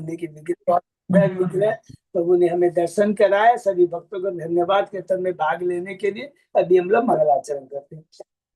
होने की विग्रह प्रभु ने हमें दर्शन कराया। सभी भक्तों को धन्यवाद कीर्तन में भाग लेने के लिए। अभी हम लोग मंगलाचरण करते हैं।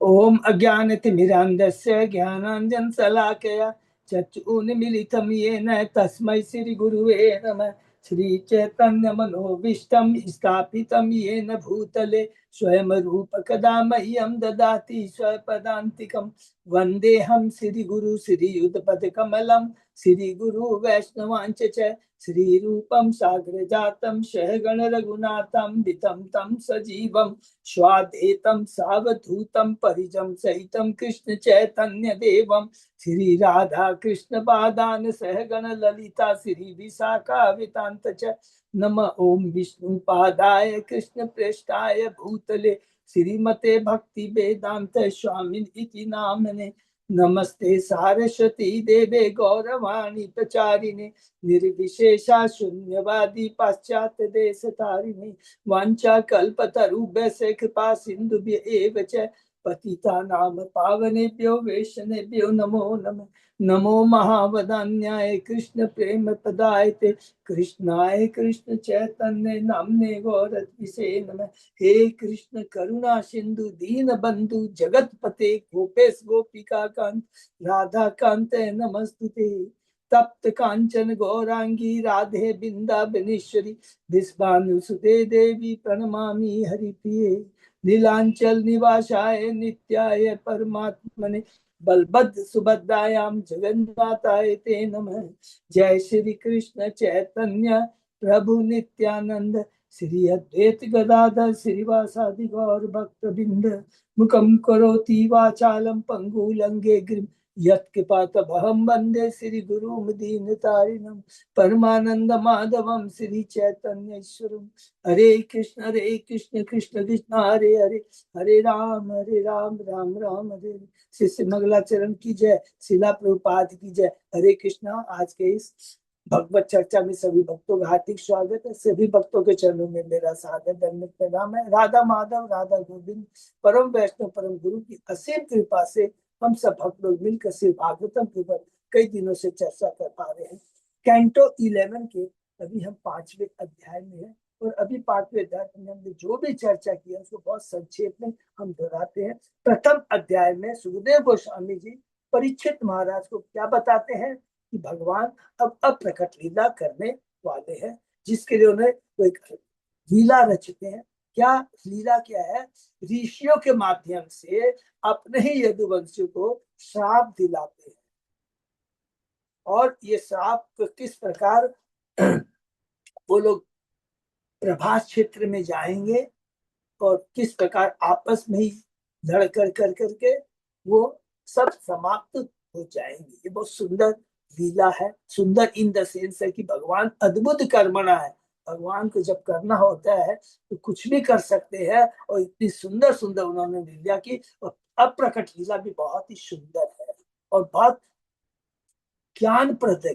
ओम अज्ञानतिमिरान्धस्य ज्ञानाञ्जन शलाकया चक्षुरुन्मीलितं येन तस्मै श्री गुरुवे नमः। श्री चैतन्य मनोभीष्टं स्थापितं येन भूतले स्वयं रूप कदा मह्यं ददाति स्वपदान्तिकं। वन्देऽहं श्री गुरु श्रीयुतपद कमलं श्री गुरु वैष्णवांच च श्री रूपं साग्र जातं सहगण रघुनाथं वितं तं सजीवं स्वाद्वैतं सावधूतं परिजं सहितं कृष्ण चैतन्य देवं श्री राधा कृष्ण पादान सहगण ललिता श्री विशाखावितांत च नम ओम विष्णु पादाय कृष्ण प्रेष्ठाय भूतले श्रीमते भक्ति वेदांत स्वामिन इति नामने। नमस्ते सारस्वती देवे गौरवाणी प्रचारिणे निर्विशेषा शून्यवादी पाश्चात्य देश तारिणे वांछा कल्पतरुभ्यश्च कृपा सिन्धुभ्य एव च पतितानां पावनेभ्यो वैष्णवेभ्यो नमो नमः। नमो महावदान्याय कृष्ण प्रेम प्रदायते कृष्णाय कृष्ण चैतन्य नामने गौरत्विषे नमः। हे कृष्ण करुणा सिंधु दीन बंधु जगतपते गोपेश गोपिका कांत राधा कांत नमस्तुते। तप्त कांचन गौरांगी राधे बिंदावनेश्वरी विश्वानुसुते देवी प्रणमामि हरिप्रिये। नीलांचल निवासाय नित्याय परमात्मने बलभद्र सुभद्रायां जगन्नाथाय ते नमः। जय श्री कृष्ण चैतन्य प्रभु नित्यानंद श्री अद्वैत गदाधर श्रीवासादि गौर भक्त बिंद मुखम करोति वाचालम पंगु लंगे गिरिम यत्कृपातमहं वन्दे श्री गुरुं दीनतारिणं परमानंद माधवम श्री चैतन्य ईश्वरम। हरे कृष्ण कृष्ण कृष्ण हरे हरे हरे राम राम राम हरे हरे। श्री मंगलाचरण की जय। शिला प्रभुपाद की जय। हरे कृष्णा। आज के इस भगवत चर्चा में सभी भक्तों का हार्दिक स्वागत है। सभी भक्तों के चरणों में मेरा सादर दंडवत प्रणाम है। राधा माधव राधा गोविंद परम वैष्णव परम गुरु की असीम कृपा से हम सब भक्त लोग मिलकर श्री भागवतम के ऊपर कई दिनों से चर्चा कर पा रहे हैं। कैंटो 11 के अभी हम 5वें अध्याय में हैं और अभी 5वें अध्याय में हमने जो भी चर्चा किया उसको बहुत संक्षेप में हम दोहराते हैं। प्रथम अध्याय में सुखदेव गोस्वामी जी परीक्षित महाराज को क्या बताते हैं कि भगवान अब अप्रकट लीला करने वाले हैं, जिसके लिए उन्हें एक लीला रचते हैं। क्या लीला क्या है? ऋषियों के माध्यम से अपने ही यदुवंशियों को श्राप दिलाते हैं और ये श्राप किस प्रकार वो लोग प्रभास क्षेत्र में जाएंगे और किस प्रकार आपस में ही लड़ कर करके वो सब समाप्त हो जाएंगे। ये बहुत सुंदर लीला है। सुंदर इन द सेंस है कि भगवान अद्भुत कर्मणा है। भगवान को जब करना होता है तो कुछ भी कर सकते हैं और इतनी सुंदर सुंदर उन्होंने लीला की। और अप्रकट लीला भी बहुत ही सुंदर है और बहुत ज्ञानप्रद है।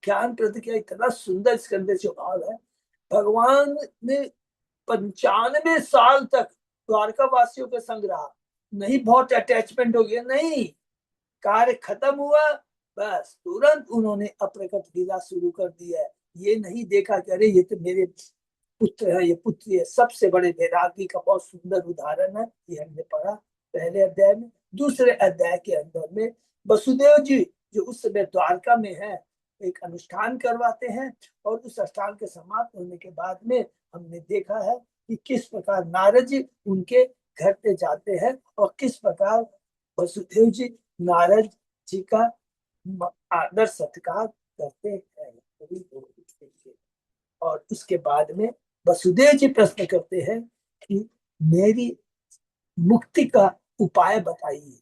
ज्ञानप्रद क्या इतना सुंदर इसके अंदर जो भाव है। भगवान ने 95 साल तक द्वारका वासियों के संग रहा, नहीं बहुत अटैचमेंट हो गया, नहीं, कार्य खत्म हुआ बस तुरंत उन्होंने अप्रकट लीला शुरू कर दी है। ये नहीं देखा कि अरे ये तो मेरे पुत्र है, ये पुत्री है। सबसे बड़े वैरागी का बहुत सुंदर उदाहरण है, ये हमने पढ़ा पहले अध्याय में। दूसरे अध्याय के अंदर में वसुदेव जी जो उस समय द्वारका में है एक अनुष्ठान करवाते हैं और उस अनुष्ठान के समाप्त होने के बाद में हमने देखा है कि किस प्रकार नारद जी उनके घर पे जाते हैं और किस प्रकार वसुदेव जी नारद जी का आदर सत्कार करते हैं। और उसके बाद में वसुदेव जी प्रश्न करते हैं कि मेरी मुक्ति का उपाय बताइए।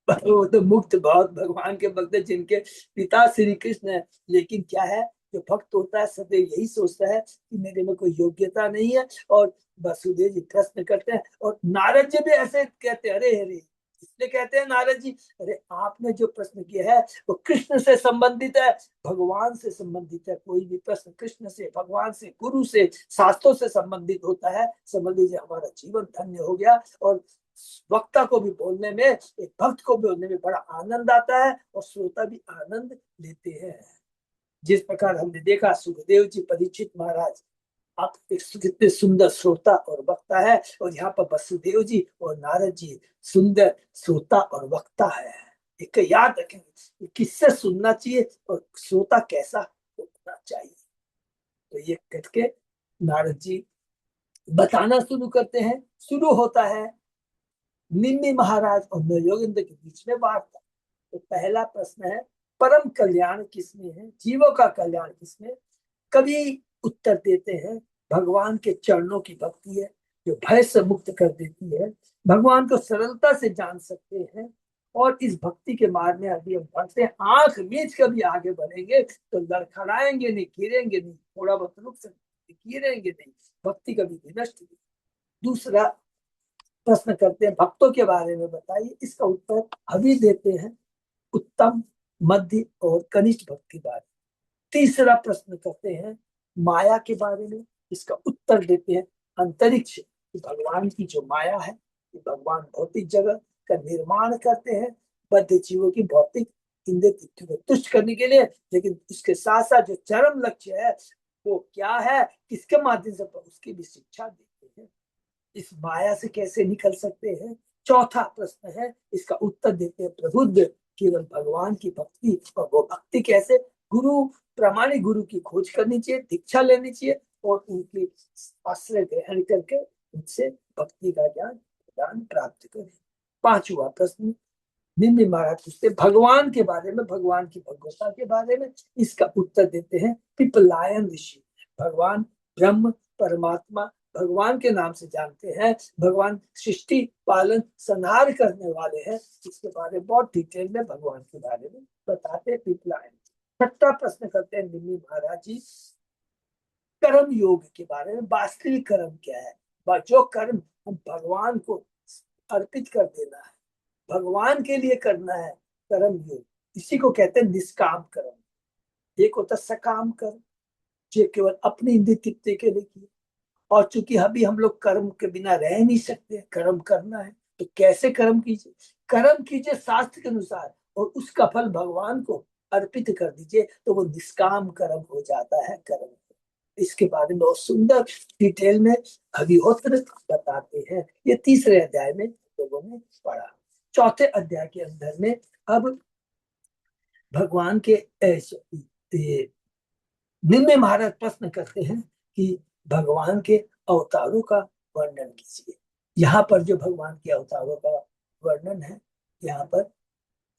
वो तो मुक्त बहुत भगवान के भक्त जिनके पिता श्री कृष्ण है, लेकिन क्या है जो भक्त होता है सदैव यही सोचता है कि मेरे में कोई योग्यता नहीं है। और वसुदेव जी प्रश्न करते हैं और नारद जी भी ऐसे कहते हैं, अरे अरे इसलिए कहते हैं नारद जी, अरे आपने जो प्रश्न किया है वो कृष्ण से संबंधित है, भगवान से संबंधित है। कोई भी प्रश्न कृष्ण से, भगवान से, गुरु से, शास्त्रों से संबंधित होता है, समझ लीजिए हमारा जीवन धन्य हो गया। और वक्ता को भी बोलने में, एक भक्त को बोलने में बड़ा आनंद आता है और श्रोता भी आनंद लेते हैं। जिस प्रकार हमने देखा सुखदेव जी परीक्षित महाराज आप कितने सुंदर श्रोता और वक्ता है, और यहाँ पर वसुदेव जी और नारद जी सुंदर श्रोता और वक्ता है। एक याद रखेंगे किससे सुनना चाहिए और श्रोता कैसा होना चाहिए। तो ये करके नारद जी बताना शुरू करते हैं। शुरू होता है निम्मी महाराज और योगेंद्र के बीच में वार्ता। तो पहला प्रश्न है परम कल्याण किसमें है, जीवों का कल्याण किसमें। कवि उत्तर देते हैं भगवान के चरणों की भक्ति है जो भय से मुक्त कर देती है, भगवान को सरलता से जान सकते हैं, और इस भक्ति के मार्ग में अभी हम बढ़ते हैं, आंख मीच कभी आगे बढ़ेंगे तो लड़खड़ाएंगे नहीं, गिरेंगे नहीं, थोड़ा बहुत रुक सकते, गिरेंगे नहीं, भक्ति कभी विनष्ट नहीं। दूसरा प्रश्न करते हैं भक्तों के बारे में बताइए। इसका उत्तर अभी देते हैं उत्तम, मध्य और कनिष्ठ भक्ति बारे। तीसरा प्रश्न करते हैं माया के बारे में। इसका उत्तर देते हैं अंतरिक्ष, भगवान की जो माया है, भगवान भौतिक जगत का निर्माण करते हैं बद्ध जीवों की भौतिक इंद्रिय तृप्ति को तुष्ट करने के लिए, लेकिन उसके साथ साथ जो चरम लक्ष्य है वो क्या है, किसके माध्यम से, उसकी भी शिक्षा देते हैं। इस माया से कैसे निकल सकते हैं। चौथा प्रश्न है, इसका उत्तर देते हैं प्रबुद्ध, केवल भगवान की भक्ति, और वो भक्ति कैसे, गुरु, प्रामाणिक गुरु की खोज करनी चाहिए, दीक्षा लेनी चाहिए और उनकी आश्रय ग्रहण करके उनसे भक्ति का ज्ञान प्राप्त करें। पांचवा प्रश्न निम्न महाराज पूछते भगवान के बारे में, भगवान की भगवता के बारे में। इसका उत्तर देते हैं पिपलायन ऋषि। भगवान ब्रह्म परमात्मा भगवान के नाम से जानते हैं, भगवान सृष्टि पालन संहार करने वाले हैं, इसके बारे में बहुत डिटेल में भगवान के बारे में बताते हैं पिपलायन। छठा प्रश्न करते हैं निम्न महाराज जी कर्म योग के बारे में। वास्तविक कर्म क्या है, जो कर्म हम भगवान को अर्पित कर देना है, भगवान के लिए करना है, कर्म योग, इसी को कहते हैं निष्काम कर्म। एक होता सकाम कर्म जो केवल अपनी इंद्रिय तृप्ति के लिए किया, और चूंकि अभी हम लोग कर्म के बिना रह नहीं सकते, कर्म करना है तो कैसे कर्म कीजिए, कर्म कीजिए शास्त्र के अनुसार और उसका फल भगवान को अर्पित कर दीजिए, तो वो निष्काम कर्म हो जाता है कर्म। इसके बारे में बहुत सुंदर डिटेल में अग्निहोत्र बताते हैं। ये तीसरे अध्याय में लोगों ने पढ़ा। चौथे अध्याय के अंदर में अब भगवान के निम्न महाराज प्रश्न करते हैं कि भगवान के अवतारों का वर्णन कीजिए। यहाँ पर जो भगवान के अवतारों का वर्णन है, यहाँ पर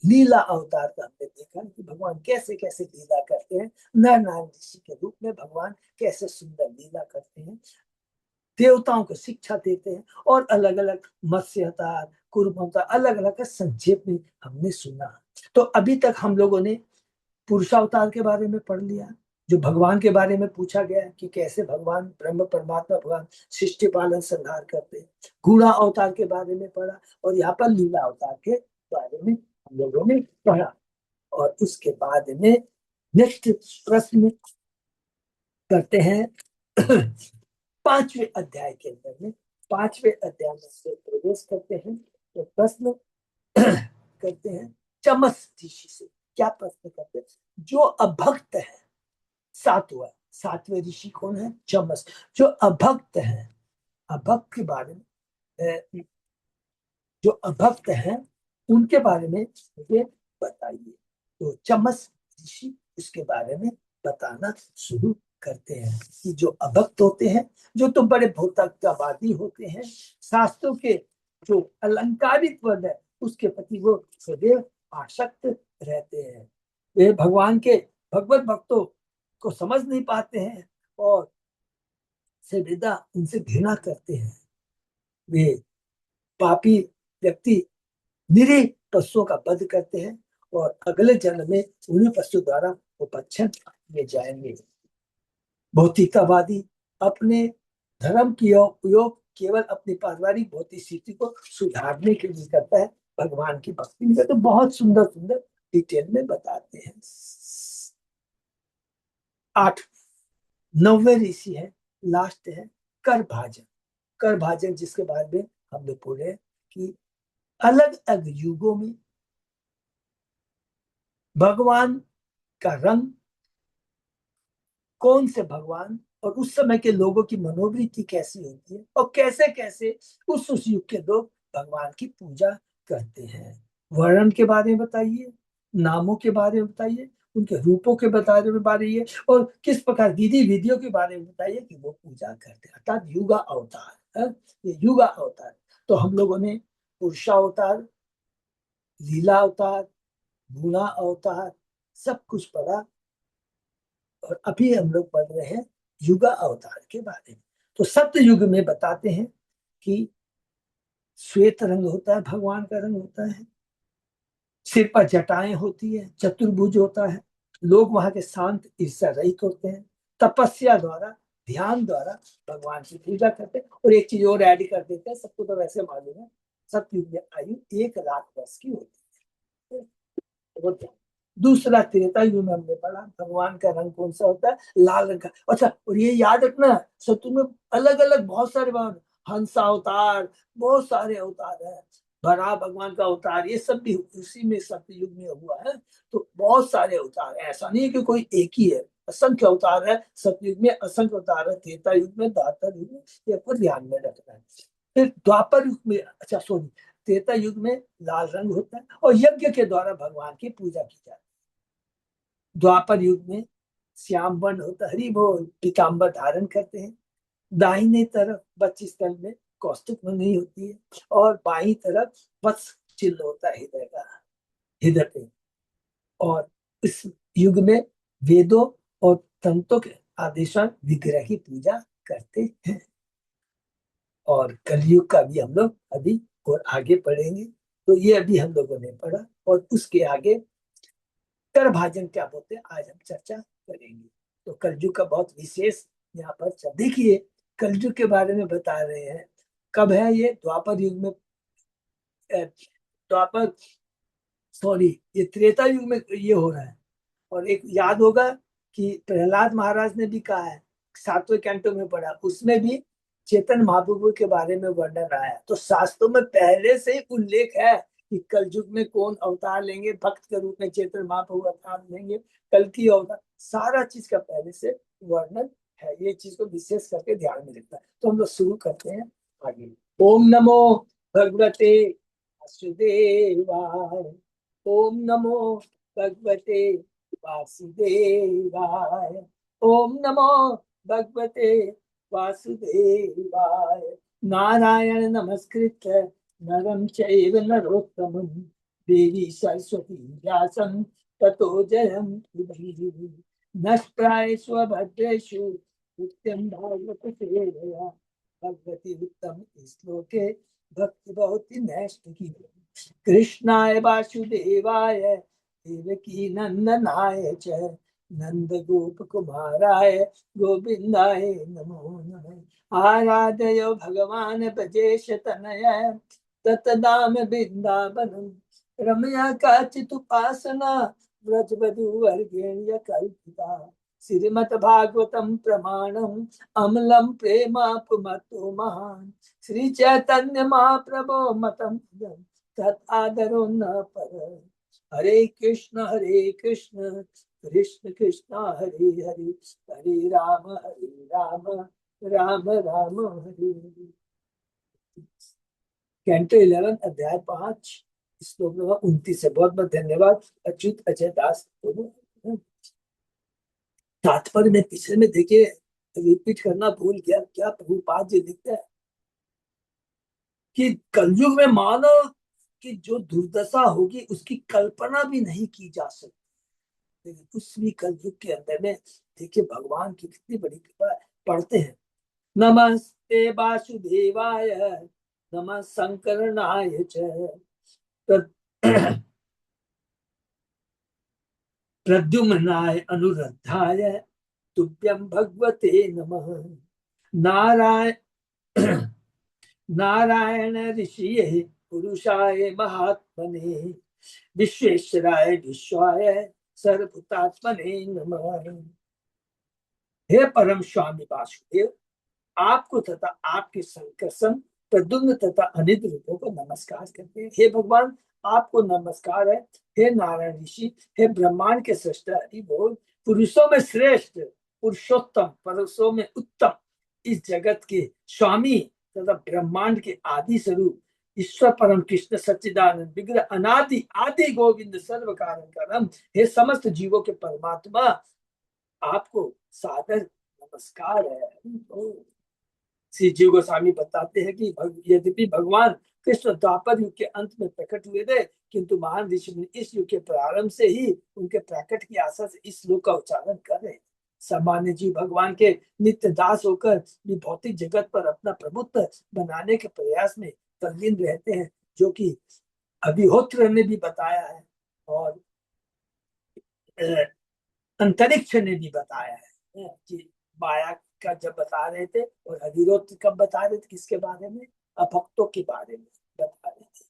लीला अवतार का हमने देखा कि भगवान कैसे कैसे लीला करते हैं, नर नारायण ऋषि के रूप में भगवान कैसे सुंदर लीला करते हैं, देवताओं को शिक्षा देते हैं, और अलग अलग मत्स्य अवतार, कुर्म अवतार, अलग अलग का संक्षेप में हमने सुना। तो अभी तक हम लोगों ने पुरुषावतार के बारे में पढ़ लिया, जो भगवान के बारे में पूछा गया कि कैसे भगवान ब्रह्म परमात्मा भगवान सृष्टि पालन संहार करते हैं। गुणा अवतार के बारे में पढ़ा, और यहाँ पर लीला अवतार के बारे में हम लोगों ने पढ़ा। और उसके बाद में नेक्स्ट प्रश्न करते हैं पांचवें अध्याय के अंदर में। पांचवें अध्याय में से प्रवेश करते हैं तो प्रश्न करते हैं चमस ऋषि से। क्या प्रश्न करते हैं, जो अभक्त है, सातवें ऋषि कौन है, चमस, जो अभक्त है, अभक्त के बारे में, जो अभक्त हैं उनके बारे में मुझे बताइए। तो चमस ऋषि उसके बारे में बताना शुरू करते हैं कि जो अभक्त होते हैं, जो तो बड़े भौतिकवादी होते हैं, शास्त्रों के जो अलंकारित वर्ण है उसके प्रति वो सदैव आसक्त रहते हैं। वे भगवान के भगवत भक्तों को समझ नहीं पाते हैं और सदा उनसे घृणा करते हैं। वे पापी व्यक्ति निरीह पशुओं का वध करते हैं और अगले जन्म में उन्हीं पशु द्वारा वो भक्षण किए जाएंगे। भौतिकतावादी अपने धर्म की उपयोग केवल अपनी पारिवारिक भौतिक स्थिति को सुधारने के लिए करता है, भगवान की भक्ति में तो बहुत सुंदर सुंदर डिटेल में बताते हैं। 8 9वें ऋषि है, लास्ट है करभाजन। करभाजन जिसके बारे में हमने बोले कि अलग अलग युगों में भगवान का रंग कौन से भगवान और उस समय के लोगों की मनोवृत्ति कैसी होती है और कैसे कैसे उस युग के लोग भगवान की पूजा करते हैं। वर्णन के बारे में बताइए, नामों के बारे में बताइए, उनके रूपों के बारे में बताइए और किस प्रकार विधि विधियों के बारे में बताइए कि वो पूजा करते हैं, अर्थात युगा अवतार है। ये युगा अवतार। तो हम लोगों ने पुरुषा अवतार, लीला अवतार, गुणा अवतार सब कुछ पढ़ा और अभी हम लोग पढ़ रहे हैं युगा अवतार के बारे में। तो सत्य युग में बताते हैं कि श्वेत रंग होता है, भगवान का रंग होता है, सिर पर जटाएं होती है, चतुर्भुज होता है, लोग वहां के शांत ईर्ष्या रहित होते हैं, तपस्या द्वारा, ध्यान द्वारा भगवान की पूजा करते हैं। और एक चीज और ऐड कर देते हैं, सबको तो वैसे मालूम है, सतयुग में आयु 1 लाख वर्ष की होती है। तो दूसरा त्रेता युग में हमने पढ़ा भगवान का रंग कौन सा होता है, लाल रंग का। अच्छा, और ये याद रखना, सतयुग में अलग अलग बहुत सारे भगवान, हंस अवतार, बहुत सारे अवतार है, बड़ा भगवान का अवतार, ये सब भी उसी में सतयुग में हुआ है। तो बहुत सारे अवतार है, ऐसा नहीं है कि कोई एक ही है, असंख्य अवतार है सतयुग में, असंख्य अवतार है त्रेता युग में, द्वापर युग में, ये आपको ध्यान में रखना है। फिर द्वापर युग में, अच्छा सॉरी, त्रेता युग में लाल रंग होता है और यज्ञ के द्वारा भगवान की पूजा की जाती है। द्वापर युग में श्याम वर्ण होता है, हरि बोल, पीताम्बर धारण करते हैं। दाहिने तरफ बक्षस्थल में कौस्तुभ नहीं होती है और बाई तरफ वत्स चिन्ह होता है हृदय का, हृदय पे। और इस युग में वेदों और तंत्रों के आदेशान विग्रह की पूजा करते हैं। और कलयुग का भी हम लोग अभी और आगे पढ़ेंगे। तो ये अभी हम लोगों ने पढ़ा और उसके आगे कर भाजन क्या बोलते हैं आज हम चर्चा करेंगे। तो कलयुग का बहुत विशेष यहाँ पर देखिए, कलयुग के बारे में बता रहे हैं। कब है ये? द्वापर युग में, द्वापर सॉरी, ये त्रेता युग में ये हो रहा है। और एक याद होगा कि प्रहलाद महाराज ने भी कहा है, 7वें कैंटो में पढ़ा, उसमें भी चेतन महाप्रभु के बारे में वर्णन आया। तो शास्त्रों में पहले से ही उल्लेख है कि कल युग में कौन अवतार लेंगे, भक्त के रूप में चेतन महाप्रभु अवतार लेंगे, कल की अवतार, सारा चीज का पहले से वर्णन है। ये चीज को विशेष करके ध्यान में रखना है। तो हम लोग शुरू करते हैं आगे। ओम नमो भगवते वासुदेवाय। ओम नमो भगवते वासुदेवाय। ओम नमो भगवते वासुदेवाय। नारायण नमस्कृत्य नरं चैव नरोत्तमं देवी सरस्वती व्यासं ततो जयमुदीरये। नष्टायेषु भद्रेषु नित्यं भागवत सेवया भगवती उत्तम श्लोके भक्ति बहुत नैष्ठिकी। कृष्णाय वासुदेवाय देवकी नंदनाय च नंद गोप कुमाराय गोविंदाय नमो नमः। आराधय भगवान ब्रजेश तनय ततदाम वृंदावनम रमया काचित् उपासना व्रजवधू वर्गेण्य कल्पिता। श्रीमद् भागवतम प्रमाणम अमलम प्रेमापुमतो महान श्री चैतन्य महाप्रभो मतम तत् आदरो न पर। हरे कृष्ण कृष्ण कृष्ण हरे हरे, हरे राम राम राम हरे हरे। कैंटो 11 अध्याय 5 श्लोक नंबर 29 से। बहुत बहुत धन्यवाद अच्युत अजय दास। तात्पर्य में पिछले में देखिए, रिपीट करना भूल गया, क्या प्रभुपाद जी लिखते हैं कि कलयुग में मानव की जो दुर्दशा होगी उसकी कल्पना भी नहीं की जा सकती। लेकिन उस भी कलयुग के अंदर में देखिए भगवान की कितनी बड़ी कृपा है। पढ़ते हैं, नमस्ते वासुदेवाय नमः संकरणाय च प्रद्युम्नाय अनुरुद्धाय तुभ्यं भगवते नमः। नारायण नारायण ऋषिये पुरुषाय महात्मने विश्वेश्वराय विश्वाय सर्वभूतात्मने नमः। हे परम स्वामी वासुदेव, आपको तथा आपके संकर्षण प्रद्युम्न तथा अनिद्र रूपों को नमस्कार करते हैं। हे भगवान, आपको नमस्कार है। हे नारायण ऋषि, हे ब्रह्मांड के सृष्टा हरि बोल, पुरुषों में श्रेष्ठ पुरुषोत्तम, पुरुषों में उत्तम, इस जगत के स्वामी तथा ब्रह्मांड के आदि स्वरूप ईश्वर परम कृष्ण सच्चिदानंद विग्रह अनादि आदि गोविंद सर्व कारण करम, हे समस्त जीवों के परमात्मा, आपको सादर नमस्कार है। श्री जीव गोस्वामी बताते हैं कि यद्यपि भगवान कृष्ण द्वापर युग के अंत में प्रकट हुए थे, किंतु महान ऋषि मुनि इस युग के प्रारंभ से ही उनके प्रकट की आशा से इस श्लोक का उच्चारण कर रहे हैं। सामान्य जीव भगवान के नित्य दास होकर भी भौतिक जगत पर अपना प्रभुत्व बनाने के प्रयास में तल्लीन रहते हैं, जो कि अभिहोत्र ने भी बताया है और अंतरिक्ष ने भी बताया है कि माया का जब बता रहे थे, और अविरोध कब बता रहे थे, किसके बारे में, अभक्तों के बारे में बता रहे थे।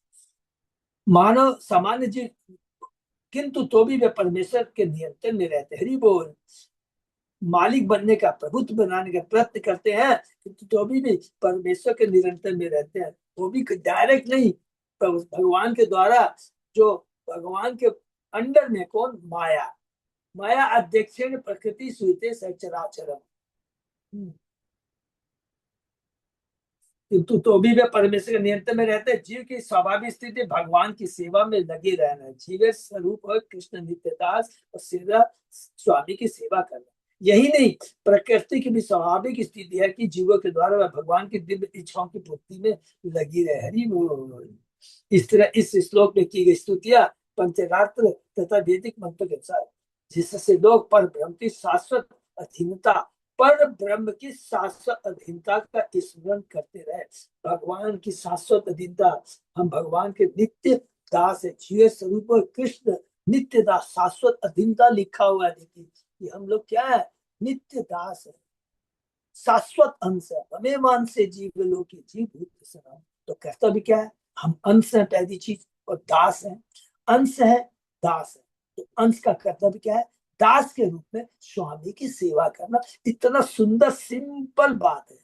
मानव सामान्य जीव किंतु तो भी वे परमेश्वर के नियंत्रण में रहते, हरि बोल, मालिक बनने का, प्रभुत्व बनाने का प्रयत्न करते हैं, किंतु तो भी परमेश्वर के निरंतर में रहते हैं, वो भी डायरेक्ट नहीं, भगवान के द्वारा, जो भगवान के अंडर में, कौन, माया, माया अध्यक्षेण प्रकृति सुते सचराचरम, किंतु तो भी वे परमेश्वर के नियंत्रण में रहते हैं। जीव की स्वाभाविक स्थिति भगवान की सेवा में लगे रहना है, जीव स्वरूप और कृष्ण नित्यदास और सेवा स्वामी की सेवा करना। यही नहीं, प्रकृति की भी स्वाभाविक स्थिति है कि जीवों के द्वारा वह भगवान की दिव्य इच्छाओं की पूर्ति में लगी रहे, हरि बोल। इस तरह इस श्लोक में की गई स्तुतियां पंचरात्र तथा वैदिक मंत्र के अनुसार, जिससे लोग पर ब्रह्म की शाश्वत अधीनता, पर ब्रह्म की शाश्वत अधीनता का स्मरण करते रहे। भगवान की शाश्वत अधीनता, हम भगवान के नित्य दास है, जीव स्वरूप कृष्ण नित्य दास, शाश्वत अधीनता लिखा हुआ है। देखिए कि हम लोग क्या है, नित्य दास है, शाश्वत अंश है, हमें मान से जीव लोग की जीव भूत सनाम। तो कर्तव्य क्या है, हम अंश है पहली चीज, और दास है, अंश है, दास है। तो अंश का कर्तव्य क्या है, दास के रूप में स्वामी की सेवा करना। इतना सुंदर सिंपल बात है।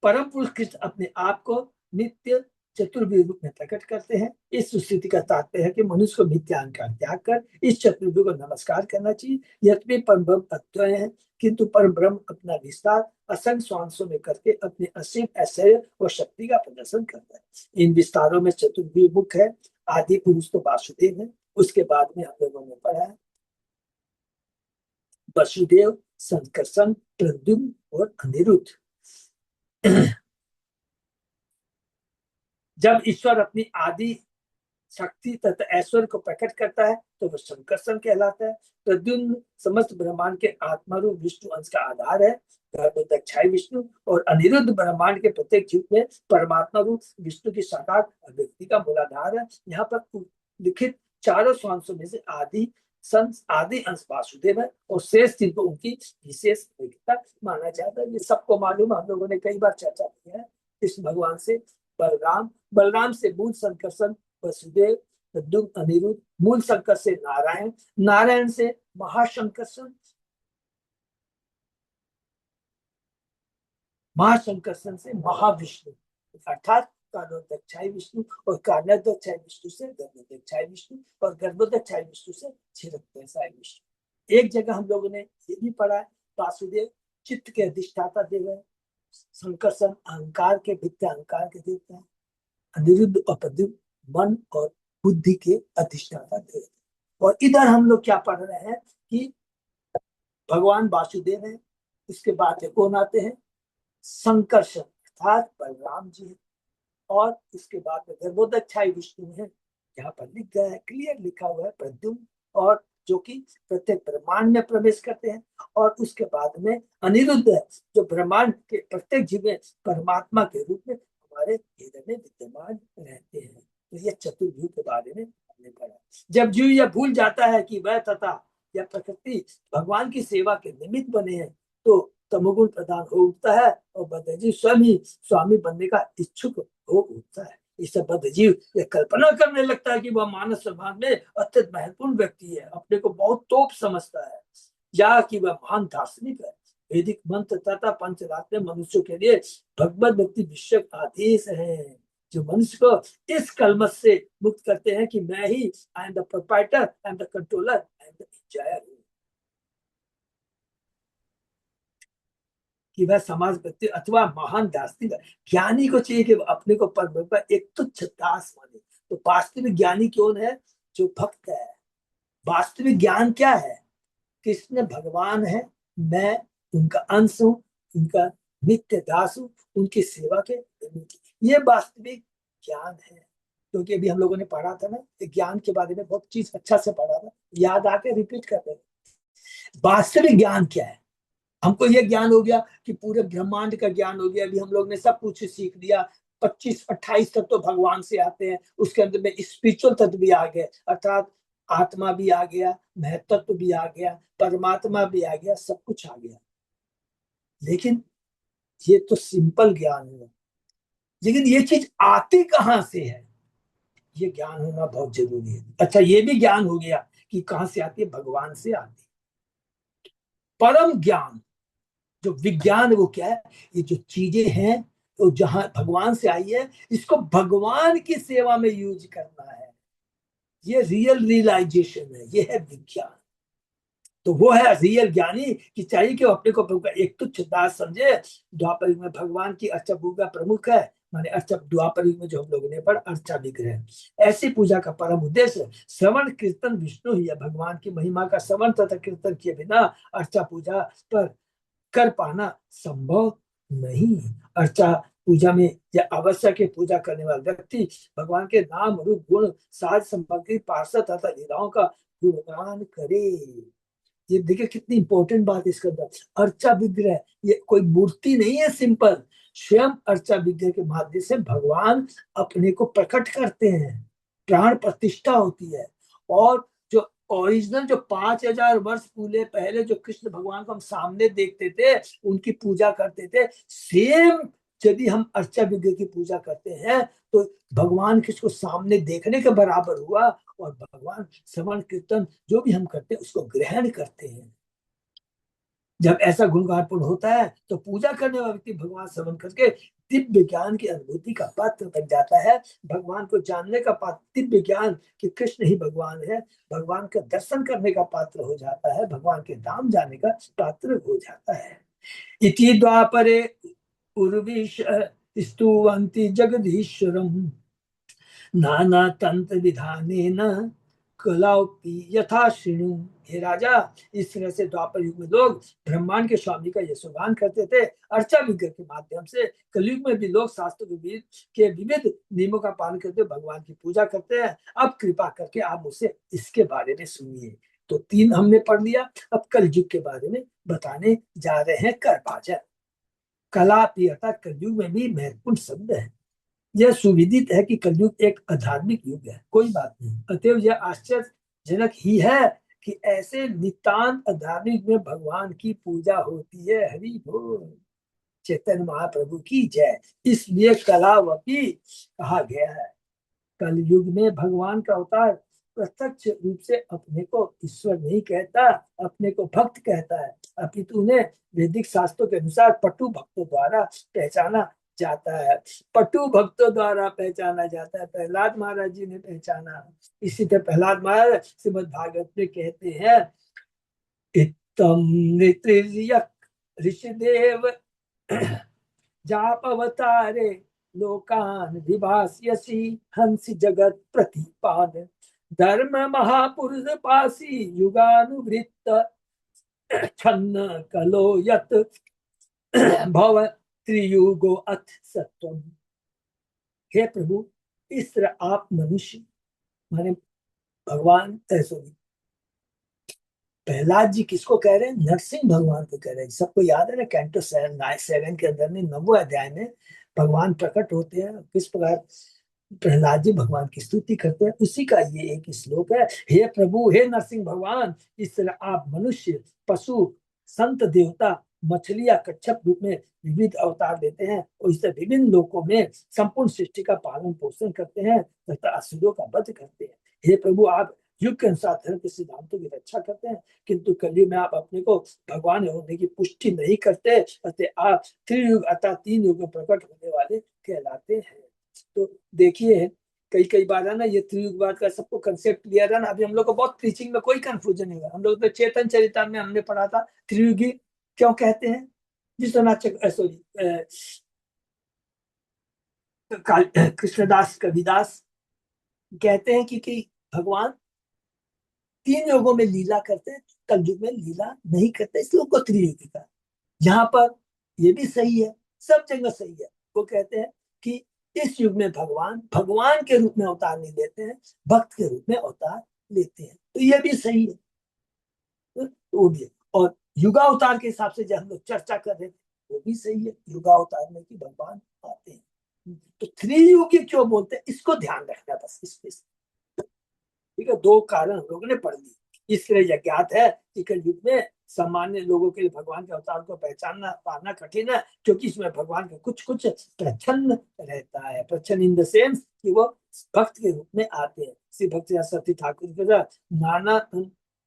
परम पुरुष कृष्ण अपने आप को नित्य चतुर्भुज रूप में प्रकट करते हैं। इस स्थिति का तात्पर्य है कि मनुष्य को मिथ्या अहंकार त्याग कर इस चतुर्भुज को नमस्कार करना चाहिए। यद्यपि परम ब्रह्म अद्वय है, किंतु परम ब्रह्म अपना विस्तार असंख्य स्वांशों में करके अपने असीम ऐश्वर्य और शक्ति का प्रदर्शन करता है। इन विस्तारों में चतुर्भुज मुख है। आदि पुरुष तो वासुदेव है, उसके बाद में हम लोगों ने पढ़ा है वसुदेव, संकर्षण, प्रद्युम्न और अनिरुद्ध। जब ईश्वर अपनी आदि शक्ति तथा ऐश्वर्य को प्रकट करता है तो वह संकर्षण कहलाता है। प्रद्युम्न समस्त ब्रह्मांड के आत्मा रूप विष्णु अंश का आधार है, दक्षाई विष्णु, और अनिरुद्ध ब्रह्मांड के प्रत्येक जीव में परमात्मा रूप विष्णु की साकार अभिव्यक्ति का मूलाधार है। यहाँ पर लिखित चारों स्वांशों में से आदि अंश वासुदेव है, और शेष तीन को उनकी विशेष विशेषता माना जाता है। ये सबको मालूम, हम लोगों ने कई बार चर्चा की है। कृष्ण भगवान से बलराम, बलराम से मूल संकर्षण वसुदेव, प्रद्युम्न, अनिरुद्ध, मूल शंकर से नारायण, नारायण से महाशंकर्षण, महाशंकर्षण से महाविष्णु, अर्थात कारणोदक्षाई विष्णु, और कारणोदक्षाई विष्णु से गर्भोदक्षाई विष्णु, और गर्भोदक्षाई विष्णु से क्षीरोदक्षाई विष्णु। एक जगह हम लोगों ने ये भी पढ़ा है, वासुदेव चित्त के अधिष्ठाता देव है, संकर्षण अहंकार के वित्त अहंकार के देवता है, अनिरुद्ध और प्रद्युम्न मन और बुद्धि के अधिष्ठाता देव। और इधर हम लोग क्या पढ़ रहे हैं कि भगवान वासुदेव है, उसके बाद कौन आते हैं, संकर्षण अर्थात बलराम जी है, और इसके बाद में गर्भोदक्षाई विष्णु है। यहाँ पर लिख गया है, क्लियर लिखा हुआ है प्रद्युम्न, और जो कि प्रत्येक ब्रह्मांड में प्रवेश करते हैं। और उसके बाद में अनिरुद्ध है, जो ब्रह्मांड के प्रत्येक जीव में परमात्मा के रूप में हमारे हृदय में विद्यमान रहते हैं। तो ये चतुर्भुज के बारे में हमने पढ़ा। जब जीव यह भूल जाता है कि वह तथा यह प्रकृति भगवान की सेवा के निमित्त बने हैं, तो तमोगुण प्रदान हो उठता है, और बद्धजीव स्वयं ही स्वामी बनने का इच्छुक हो उठता है। इस बद्धजीव ये कल्पना करने लगता है कि वह मानव समाज में अत्यंत महत्वपूर्ण व्यक्ति है, अपने को बहुत तोप समझता है, या कि वह महान दार्शनिक है। वैदिक मंत्र तथा पंचरात्र मनुष्यों के लिए भगवत भक्ति विषयक आदेश है, जो मनुष्य को इस कलमश से मुक्त करते हैं कि मैं ही, I am the proprietor, I am the controller, I am the enjoyer. कि वह समाज व्यक्ति अथवा महान दार्शनिक ज्ञानी को चाहिए कि अपने को परम का एक तुच्छ दास माने। तो वास्तविक ज्ञानी कौन है? जो भक्त है। वास्तविक ज्ञान क्या है? कृष्ण भगवान है, मैं उनका अंश हूँ, उनका नित्य दास हूँ, उनकी सेवा के ये वास्तविक ज्ञान है। क्योंकि अभी हम लोगों ने पढ़ा था ना, ज्ञान के बारे में बहुत चीज अच्छा से पढ़ा था, याद आके रिपीट कर रहे। वास्तविक ज्ञान क्या है? हमको ये ज्ञान हो गया कि पूरे ब्रह्मांड का ज्ञान हो गया, अभी हम लोग ने सब कुछ सीख लिया। 25-28 तत्व तो भगवान से आते हैं, उसके अंदर में स्पिरिचुअल तत्व भी आ गए, अर्थात आत्मा भी आ गया, महतत्व भी आ गया, परमात्मा भी आ गया, सब कुछ आ गया। लेकिन ये तो सिंपल ज्ञान है, लेकिन ये चीज आती कहां से है? ये ज्ञान होना बहुत जरूरी है। अच्छा, ये भी ज्ञान हो गया कि कहां से आती है? भगवान से आती है। परम ज्ञान जो विज्ञान वो क्या है? ये जो चीजें हैं तो जहां भगवान से आई है, इसको भगवान की सेवा में यूज करना है। ये रियल रियलाइजेशन है, ये है विज्ञान। तो वो है रियल ज्ञानी कि चाहिए कि वो अपने को प्रभु का एक तुच्छ दास समझे। द्वापर युग में भगवान की अर्चा पूजा प्रमुख है, माने अर्चा द्वापर युग में जो हम लोगों ने पढ़ा अर्चा विग्रह। ऐसी पूजा का परम उद्देश्य श्रवण कीर्तन विष्णु ही है। भगवान की महिमा का श्रवण तथा कीर्तन किए बिना अर्चा पूजा पर कर पाना संभव नहीं। अर्चा पूजा में यह आवश्यक है पूजा करने वाला व्यक्ति भगवान के नाम रूप गुण साज संपत्ति पार्षद तथा लीलाओं का गुणगान करे। ये देखिए कितनी इंपॉर्टेंट बात इसके अंदर। अर्चा विग्रह ये कोई मूर्ति नहीं है, सिंपल स्वयं अर्चा विग्रह के माध्यम से भगवान अपने को प्रकट करते हैं, प्राण प्रतिष्ठा होती है। और जो ओरिजिनल जो 5000 वर्ष पहले जो कृष्ण भगवान को हम सामने देखते थे, उनकी पूजा करते थे, सेम यदि हम अर्चा विग्रह की पूजा करते हैं तो भगवान किसको सामने देखने के बराबर हुआ। और भगवान श्रवण कीर्तन जो भी हम करते हैं उसको ग्रहण करते हैं। जब ऐसा गुणगानपूर्ण होता है तो पूजा करने वाला व्यक्ति भगवान श्रवण करके दिव्य ज्ञान की अनुभूति का पात्र बन जाता है। भगवान को जानने का पात्र, दिव्य ज्ञान कि कृष्ण ही भगवान है, भगवान का दर्शन करने का पात्र हो जाता है, भगवान के धाम जाने का पात्र हो जाता है। इति द्वापरे उर्विश स्तुवन्ति जगदीश्वरम नाना तंत्र विधानेन कलाओपी यथा श्रेणु। हे राजा, इस तरह से द्वापर युग में लोग ब्रह्मांड के स्वामी का यशोगान करते थे अर्चा विग्रह के माध्यम से। कलयुग में भी लोग शास्त्र के विविध नियमों का पालन करते भगवान की पूजा करते हैं। अब कृपा करके आप मुझसे इसके बारे में सुनिए। तो 3 हमने पढ़ लिया, अब कलयुग के बारे में बताने जा रहे हैं। करभाजन कला अर्थात कलयुग में भी महत्वपूर्ण शब्द है। यह सुविदित है कि कलयुग एक आध्यात्मिक युग है, कोई बात नहीं। अतएव यह आश्चर्यजनक ही है कि ऐसे नितांत आध्यात्मिक में भगवान की पूजा होती है। हरि बोल, चैतन्य महाप्रभु की जय। इसलिए कलावती कहा गया है। कलयुग में भगवान का अवतार प्रत्यक्ष रूप से अपने को ईश्वर नहीं कहता, अपने को भक्त कहता है, अपितु उन्हें वैदिक शास्त्रों के अनुसार पटु भक्तों द्वारा पहचाना जाता है। पटु भक्तों द्वारा पहचाना जाता है। प्रहलाद महाराज जी ने पहचाना। इसी तरह प्रहलाद महाराज श्रीमद् भागवत में कहते हैं, इत्तम नृतृयक ऋषिदेव जाप अवतारे लोकान विभास्यसि हंसी जगत प्रतिपाद धर्म महापुरुष पासी युगानुवृत्त छन्न कलो यत भव त्रियुगो अथ सत्वम। हे प्रभु, इस तरह आप मनुष्य माने भगवान सॉरी प्रहलाद जी किसको कह रहे हैं? नरसिंह भगवान को कह रहे हैं। सबको याद है ना, कैंटो 7 के अंदर में 9वें अध्याय में भगवान प्रकट होते हैं, किस प्रकार प्रहलाद जी भगवान की स्तुति करते हैं। उसी का ये एक श्लोक है। हे प्रभु, हे नरसिंह भगवान, इस तरह आप मनुष्य, पशु, संत, देवता, मछलियां, कच्छप रूप में विविध अवतार देते हैं और इस तरह विभिन्न लोकों में संपूर्ण सृष्टि का पालन पोषण करते हैं तथा असुरों का वध करते हैं। हे प्रभु, आप युग के अनुसार धर्म के सिद्धांतों की रक्षा करते हैं, किंतु कलयुग में आप अपने को भगवान होने की पुष्टि नहीं करते, अतः आप त्रियुग अर्थात 3 युग में प्रकट होने वाले कहलाते हैं। तो देखिए, कई कई बार है ना, ये त्रियुगवाद का सबको कंसेप्ट क्लियर है ना। अभी हम लोग को बहुत प्रीचिंग में कोई कंफ्यूजन नहीं हुआ। हम लोग तो चेतन चरिता में हमने पढ़ा था त्रियुगी क्यों कहते हैं, विश्वनाथ सॉरी कृष्णदास कविदास कहते हैं कि भगवान 3 युगों में लीला करते हैं, कलयुग में लीला नहीं करते, इसलिए उनको त्रियुगी का। यहाँ पर ये भी सही है, सब जगह सही है। वो कहते हैं कि इस युग में भगवान भगवान के रूप में अवतार नहीं लेते हैं, भक्त के रूप में अवतार लेते हैं, तो ये भी सही है। तो वो भी है। और युगावतार के हिसाब से जो हम लोग चर्चा कर रहे थे, वो भी सही है, युगावतार में कि भगवान आते हैं। तो त्रियुगी क्यों बोलते हैं, इसको ध्यान रखना बस इसमें। ठीक है, 2 कारण हम लोगों ने पढ़ ली। इसलिए यह ज्ञात है कि कलयुग में सामान्य लोगों के लिए भगवान के अवतार को पहचानना पाना कठिन है, क्योंकि इसमें भगवान का कुछ कुछ प्रच्छन्न रहता है। प्रच्छन्न इन द सेंस कि वो भक्त के रूप में आते हैं। श्री भक्ति सरस्वती ठाकुर के नाना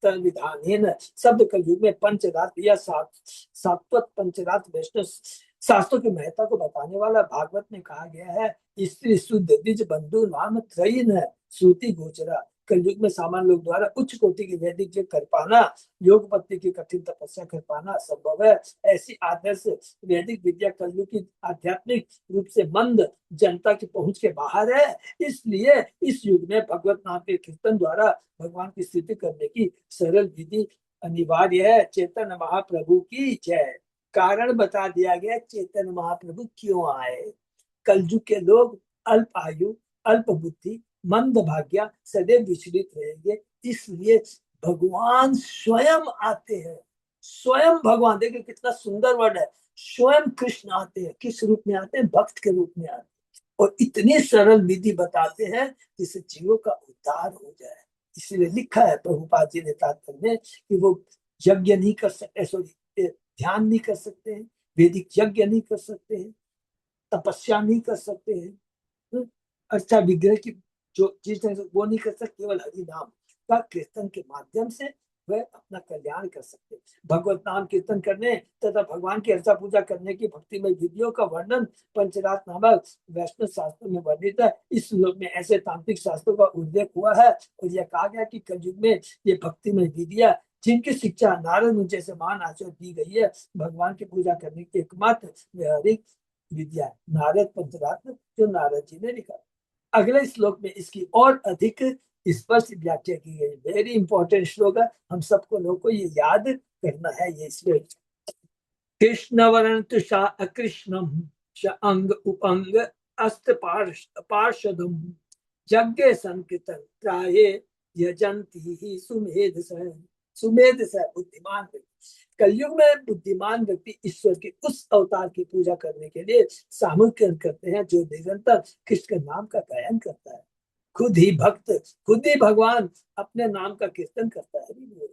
विधान शब्द कलयुग में पंचरात या सात्वत पंचरात वैष्णव शास्त्रों की महत्ता को बताने वाला भागवत में कहा गया है। स्त्री शुद्ध द्विज बंधु नाम त्रयीन है श्रुति गोचरा। कलयुग में सामान्य लोग द्वारा उच्च कोटि की वैदिक जग कर पाना, योग पत्ति की कठिन तपस्या कर पाना संभव है। ऐसी आदर्श वैदिक विद्या कलयुग की आध्यात्मिक रूप से मंद जनता की पहुंच के बाहर है। इसलिए इस युग में भगवत नाम के कीर्तन द्वारा भगवान की स्तुति करने की सरल विधि अनिवार्य है। चैतन्य महाप्रभु की जय। कारण बता दिया गया चैतन्य महाप्रभु क्यों आए। कलयुग के लोग अल्प आयु, अल्प बुद्धि, मंद भाग्य, सदैव विचलित रहेंगे, इसलिए भगवान स्वयं आते हैं। स्वयं भगवान, देखिए कितना सुंदर वर्ड है, स्वयं कृष्ण आते हैं। किस रूप में आते हैं, भक्त के रूप में आते हैं, और इतनी सरल विधि बताते हैं जिससे जीवों का उद्धार हो जाए। इसलिए लिखा है प्रभुपाद जी ने तात्पर्य में कि वो यज्ञ नहीं कर सकते, सॉरी ध्यान नहीं कर सकते हैं, वैदिक यज्ञ नहीं कर सकते हैं, तपस्या नहीं कर सकते हैं, अच्छा विग्रह की जो चीज है वो नहीं कर सकते, केवल हरि नाम का कीर्तन के माध्यम से वह अपना कल्याण कर सकते। भगवत नाम कीर्तन करने तथा भगवान की अर्चा पूजा करने की भक्तिमय विधियों का वर्णन पंचरात नामक वैष्णव शास्त्रों में वर्णित है। इस श्लोक में ऐसे तांत्रिक शास्त्रों का उल्लेख हुआ है और यह कहा गया कि कलयुग में ये भक्तिमय विधियां जिनकी शिक्षा नारद मुनि जैसे महान आचार्य दी गई है, भगवान की पूजा करने की एकमात्र व्यवहारिक विद्या नारद पंचरात जो नारद जी ने लिखा। अगले श्लोक में इसकी और अधिक स्पष्ट व्याख्या की गई। वेरी इंपॉर्टेंट श्लोक है, हम सबको लोगों को ये याद करना है। ये श्लोक कृष्ण वरण तुषा अकृष्णम अंग उपंग अस्त पार्षदम यज्ञ संकीर्तन प्राये यजंती ही सुमेध सुमेध से बुद्धिमान व्यक्ति। कलयुग में बुद्धिमान व्यक्ति ईश्वर के उस अवतार की पूजा करने के लिए सामूहिक करते हैं जो निरंतर कृष्ण के नाम का गायन करता है। खुद ही भक्त, खुद ही भगवान अपने नाम का कीर्तन करता है।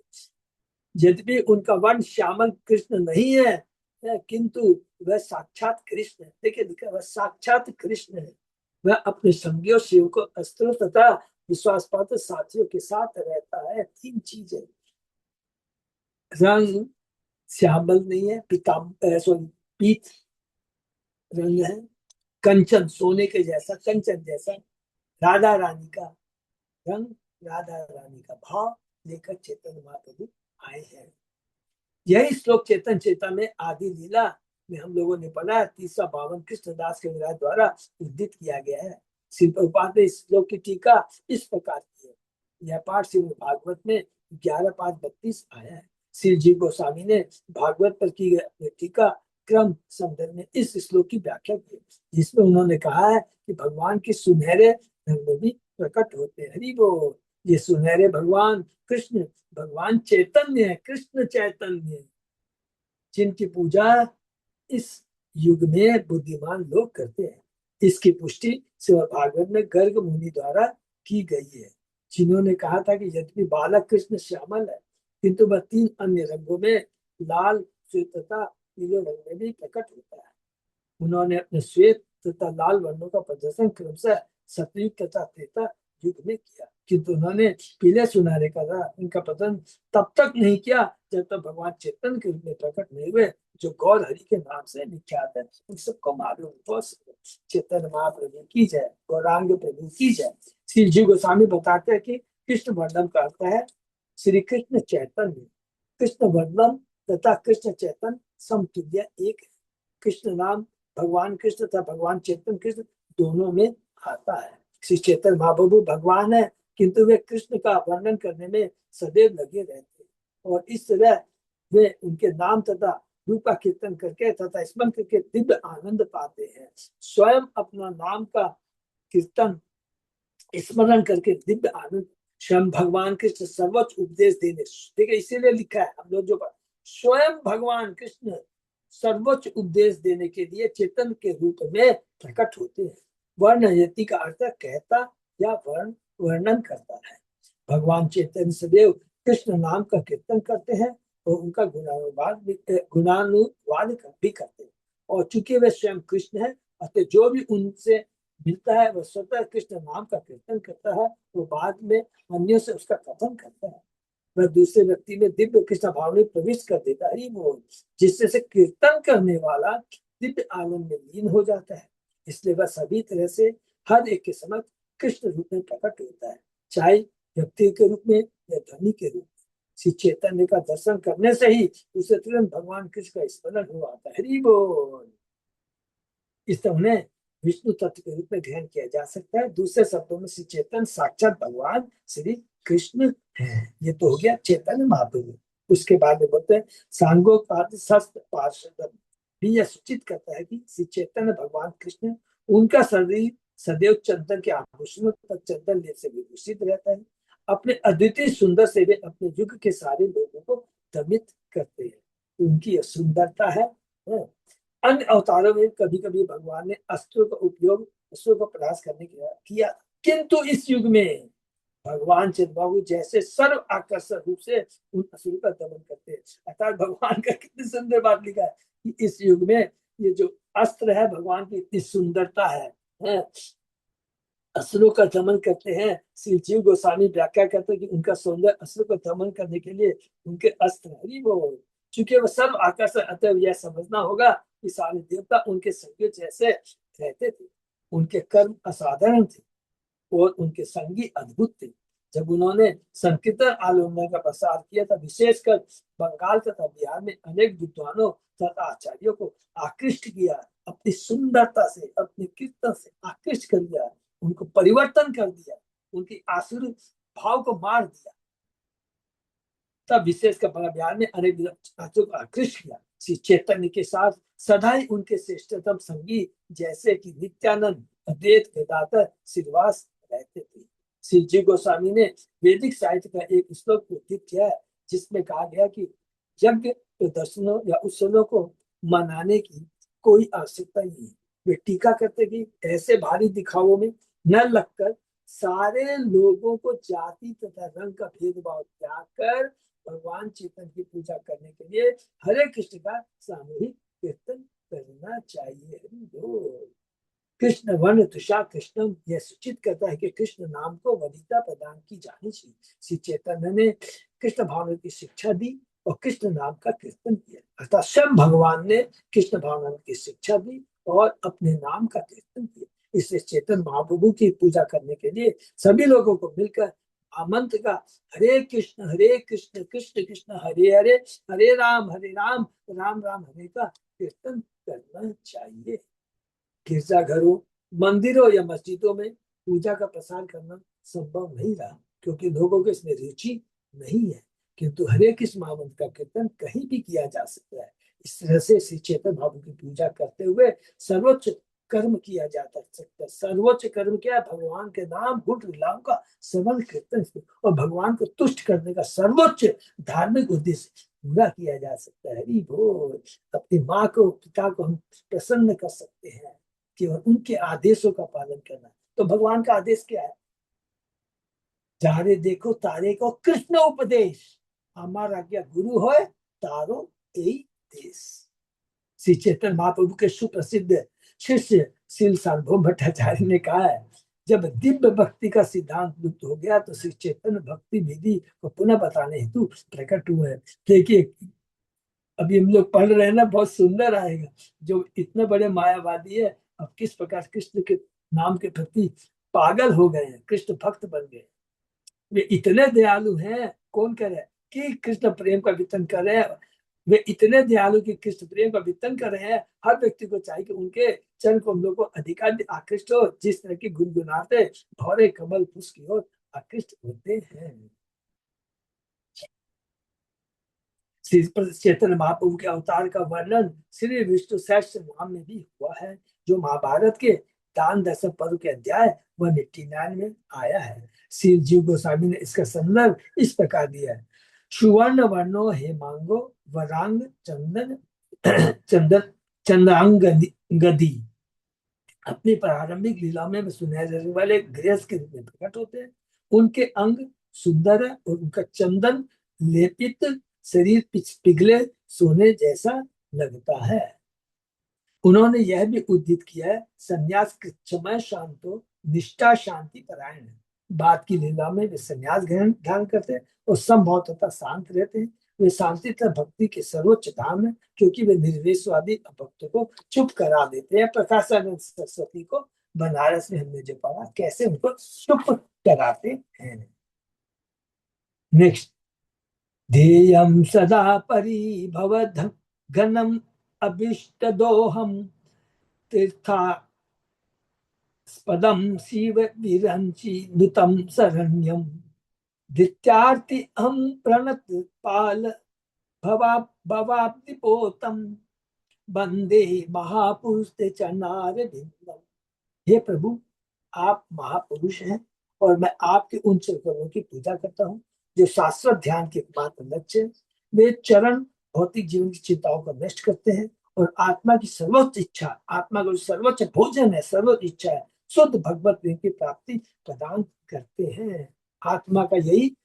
यद्यपि उनका वर्ण श्यामल कृष्ण नहीं है, किंतु वह साक्षात कृष्ण है। देखिए लिखा, वह साक्षात कृष्ण है। वह अपने संगियों सेवकों अस्त्रों तथा विश्वास पात्र साथियों के साथ रहता है। 3 चीजें, रंग श्यामल नहीं है, सॉरी पीत रंग है, कंचन सोने के जैसा, कंचन जैसा, राधा रानी का रंग, राधा रानी का भाव लेकर चैतन्य महाप्रभु आए हैं। यही श्लोक चेतन चेता में आदि लीला में हम लोगों ने पढ़ा, 352 कृष्णदास के विराज द्वारा उद्धृत किया गया है। श्री प्रभुपाद ने इस श्लोक की टीका इस प्रकार की है। यह पाठ श्रीमद् भागवत में 11:5-32 आया है। श्री जी गोस्वामी ने भागवत पर की गई टीका क्रम संदर्भ में इस श्लोक की व्याख्या की, जिसमें उन्होंने कहा है कि भगवान के सुनहरे रंग में भी प्रकट होते हैं। हरि बोल। ये सुनहरे भगवान कृष्ण भगवान चैतन्य है, कृष्ण चैतन्य, जिनकी पूजा इस युग में बुद्धिमान लोग करते हैं। इसकी पुष्टि श्रीमद् भागवत में गर्ग मुनि द्वारा की गई है, जिन्होंने कहा था कि यद्यपि बालक कृष्ण श्यामल है, किंतु वह 3 अन्य रंगों में लाल, श्वेत तथा पीले रंग में भी प्रकट होता है। उन्होंने अपने श्वेत तथा लाल वर्णों का प्रदर्शन क्रमशः सतयुग तथा त्रेता युग में किया, किंतु उन्होंने पीले सुनहरे का उनका प्रदर्शन तब तक नहीं किया जब तक भगवान चेतन के रूप में प्रकट नहीं हुए, जो गौर हरि के नाम से विख्यात है। उन सबको मालूम हो। चेतन महाप्रभु की जय, गौरांग प्रभु की जय। श्री जी गोस्वामी बताते हैं कि कृष्ण वर्णन का अर्थ है श्री कृष्ण चैतन्य। कृष्ण वर्णन तथा कृष्ण चैतन्य समतुल्य एक है। कृष्ण नाम भगवान कृष्ण तथा भगवान चैतन्य कृष्ण दोनों में आता है। श्री चैतन्य महाप्रभु भगवान है, किंतु वे कृष्ण का वर्णन करने में सदैव लगे रहते हैं, और इस तरह वे उनके नाम तथा रूप का कीर्तन करके तथा स्मरण करके दिव्य आनंद पाते हैं। स्वयं अपना नाम का कीर्तन स्मरण करके दिव्य आनंद स्वयं भगवान कृष्ण सर्वोच्च उपदेश देने, देखिए इसीलिए लिखा है हम लोग जो स्वयं भगवान कृष्ण सर्वोच्च उपदेश देने के लिए चेतन के रूप में प्रकट होते हैं। वर्णयति का अर्थ कहता या वर्णन करता है। भगवान चैतन्य सदैव कृष्ण नाम का कीर्तन करते हैं और उनका गुणानुवाद भी करते हैं, और चूंकि वे स्वयं कृष्ण है, अतः जो भी उनसे मिलता है वह स्वतः कृष्ण नाम का कीर्तन करता है, वो बाद में अन्यों से उसका कथन करता है। वह दूसरे व्यक्ति में दिव्य कृष्ण भाव में प्रवेश कर देता है, वो जिससे से कीर्तन करने वाला दिव्य आनंद में लीन हो जाता है। इसलिए वह सभी तरह से हर एक के समक्ष कृष्ण रूप में प्रकट होता है, चाहे व्यक्ति के रूप में या ध्वनि के रूप में। श्री चैतन्य का दर्शन करने से ही उसे तुरंत भगवान कृष्ण का स्मरण हो आता है। हरि बोल। इस तरह उन्हें विष्णु तत्व के रूप में ग्रहण किया जा सकता है। दूसरे शब्दों में श्री चैतन्य साक्षात भगवान श्री कृष्ण है। ये तो हो गया चैतन्य महाप्रभु। उसके बाद में बोलते हैं सांगोपाद शस्त्र पार्षद भी यह सूचित करता है कि श्री चैतन्य भगवान कृष्ण, उनका शरीर सदैव चंदन के आभूषणों तक चंदन लेप से विभूषित रहता है। अपने अद्वितीय सुंदर से वे अपने युग के सारे लोगों को दमित करते हैं। उनकी यह सुंदरता है। अन्य अवतारों में कभी कभी भगवान ने अस्त्रों का उपयोग असुरों को परास्त करने के लिए किया, किंतु इस युग में भगवान चिदबाबू जैसे सर्व आकर्षक रूप से उन असुरों का दमन करते हैं। अर्थात भगवान का कितनी सुंदर बात लिखा है कि इस युग में ये जो अस्त्र है भगवान की इतनी सुंदरता है, असुरों का दमन करते हैं। श्री जीव गोस्वामी व्याख्या करते हैं कि उनका सौंदर्य असुरों को दमन करने के लिए उनके अस्त्र हरि बोल, चूंकि वो सब आकर्षक, अतः यह समझना होगा कि सारे देवता उनके संगी जैसे रहते थे। उनके कर्म असाधारण थे और उनके संगी अद्भुत थे। जब उन्होंने संकीर्तन आलोचना का प्रसार किया था, विशेषकर बंगाल तथा बिहार में अनेक विद्वानों तथा आचार्यों को आकृष्ट किया। अपनी सुंदरता से, अपने कीर्तन से आकृष्ट कर दिया, उनको परिवर्तन कर दिया, उनकी आसुर भाव को मार दिया। तब विशेषकर बिहार में अनेक आचार्यों को आकृष्ट किया। श्री चैतन्य के साथ सदा ही उनके श्रेष्ठतम संगी जैसे कि नित्यानंद, अद्वैत गदाधर, श्रीवास रहते थे। श्री जी गोस्वामी ने वैदिक साहित्य का एक श्लोक उद्धृत किया है, जिसमें कहा गया कि यज्ञ प्रदर्शनों या उत्सवों को मनाने की कोई आवश्यकता नहीं है। वे टीका करते कि ऐसे भारी दिखावों में न लगकर सारे लोगों को जाति तथा रंग का भेदभाव त्याग कर भगवान चेतन की पूजा करने के लिए हरे कृष्ण का सामूहिक कीर्तन करना चाहिए। कृष्ण वर्ण तुषार कृष्णम यह सूचित करता है कि कृष्ण नाम को वरीयता प्रदान की जानी चाहिए। श्री चैतन्य ने कृष्ण भावना की शिक्षा दी और कृष्ण नाम का कीर्तन किया, अर्थात स्वयं भगवान ने कृष्ण भावना की शिक्षा दी और अपने नाम का कीर्तन किया। इसलिए चेतन महाप्रभु की पूजा करने के लिए सभी लोगों को मिलकर आमंत्र का हरे कृष्ण कृष्ण कृष्ण हरे हरे, हरे राम राम राम हरे का कीर्तन करना चाहिए। गिरजाघरों, मंदिरों या मस्जिदों में पूजा का प्रसार करना संभव नहीं रहा, क्योंकि लोगों को इसमें रुचि नहीं है, किंतु हरे कृष्ण महामंत्र का कीर्तन कहीं भी किया जा सकता है। इस तरह से श्री चैतन्य महाप्रभु की पूजा करते हुए सर्वोच्च कर्म किया जा सकता है। सर्वोच्च कर्म क्या है? भगवान के नाम गुण लीलाओं का सरल कीर्तन और भगवान को तुष्ट करने का सर्वोच्च धार्मिक उद्देश्य पूरा किया जा सकता है। हरि बोल। अपनी माँ को, पिता को हम प्रसन्न कर सकते हैं केवल उनके आदेशों का पालन करना। तो भगवान का आदेश क्या है? जारे देखो तारे को कृष्ण उपदेश, हमारा क्या गुरु हो तारो यही देश। श्री चैतन्य महाप्रभु के सुप्रसिद्ध शिष्य श्री सार्वभौम भट्टाचार्य ने कहा है, जब दिव्य भक्ति का सिद्धांत लुप्त हो गया तो श्री चैतन्य भक्ति विधि को पुनः बताने हेतु प्रकट हुए। देखिए अभी हम लोग पढ़ रहे हैं ना, बहुत सुंदर आएगा। जो इतने बड़े मायावादी है, अब किस प्रकार कृष्ण के नाम के प्रति पागल हो गए हैं, कृष्ण भक्त बन गए। वे इतने दयालु हैं, कौन करे कि कृष्ण प्रेम का वितरण करे, वे इतने दयालु कि कृष्ण प्रेम का वितरण कर रहे हैं। हर व्यक्ति को चाहिए कि उनके चरण कमलों को अधिकाधिक आकृष्ट हो, जिस तरह की गुनगुनाते भौरे कमल पुष्प की ओर आकृष्ट होते हैं। श्री चैतन्य महाप्रभु के अवतार का वर्णन श्री विष्णु सहस्त्र नाम में भी हुआ है, जो महाभारत के दान दशम पर्व के अध्याय 189 में आया है। श्री जीव गोस्वामी ने इसका संदर्भ इस प्रकार दिया है। सुवर्ण वर्णो हेमांगो वरांग चंदन चंदन चंद्रांग गदी। अपनी प्रारंभिक लीला में सुनहरे रंग वाले गृहस्थ के रूप में प्रकट होते हैं। उनके अंग सुंदर है और उनका चंदन लेपित शरीर पिघले सोने जैसा लगता है। उन्होंने यह भी उद्धृत किया है, संन्यास समय शांतो निष्ठा शांति परायण है। बाद की लीला में वे संन्यास ग्रहण ध्यान करते हैं और संभव तथा शांत रहते हैं। वे शांति तथा भक्ति के सर्वोच्च धाम है, क्योंकि वे निर्वेशवादी भक्तों को चुप करा देते हैं। प्रकाशानंद सरस्वती को बनारस में हमने जो पढ़ा, कैसे उनको चुप कराते हैं। नेक्स्ट, ध्येयं सदा परिभवद घनम अभिष्ट दोहम तीर्थास्पदम शिव विरंचि नुतम शरण्यम दित्यार्ति हम प्रणत पाल भवा भवाब्दिपोतम वंदे महापुरुष चरणार बिंदम। हे प्रभु, आप महापुरुष हैं और मैं आपके उन चरणों की पूजा करता हूँ जो शाश्वत ध्यान के एकमात्र लक्ष्य है। वे चरण भौतिक जीवन की चिंताओं को नष्ट करते हैं और आत्मा की सर्वोच्च इच्छा, आत्मा का जो सर्वोच्च भोजन है, सर्वोच्च इच्छा है, शुद्ध भगवत प्रेम की प्राप्ति प्रदान करते हैं। आत्मा का यही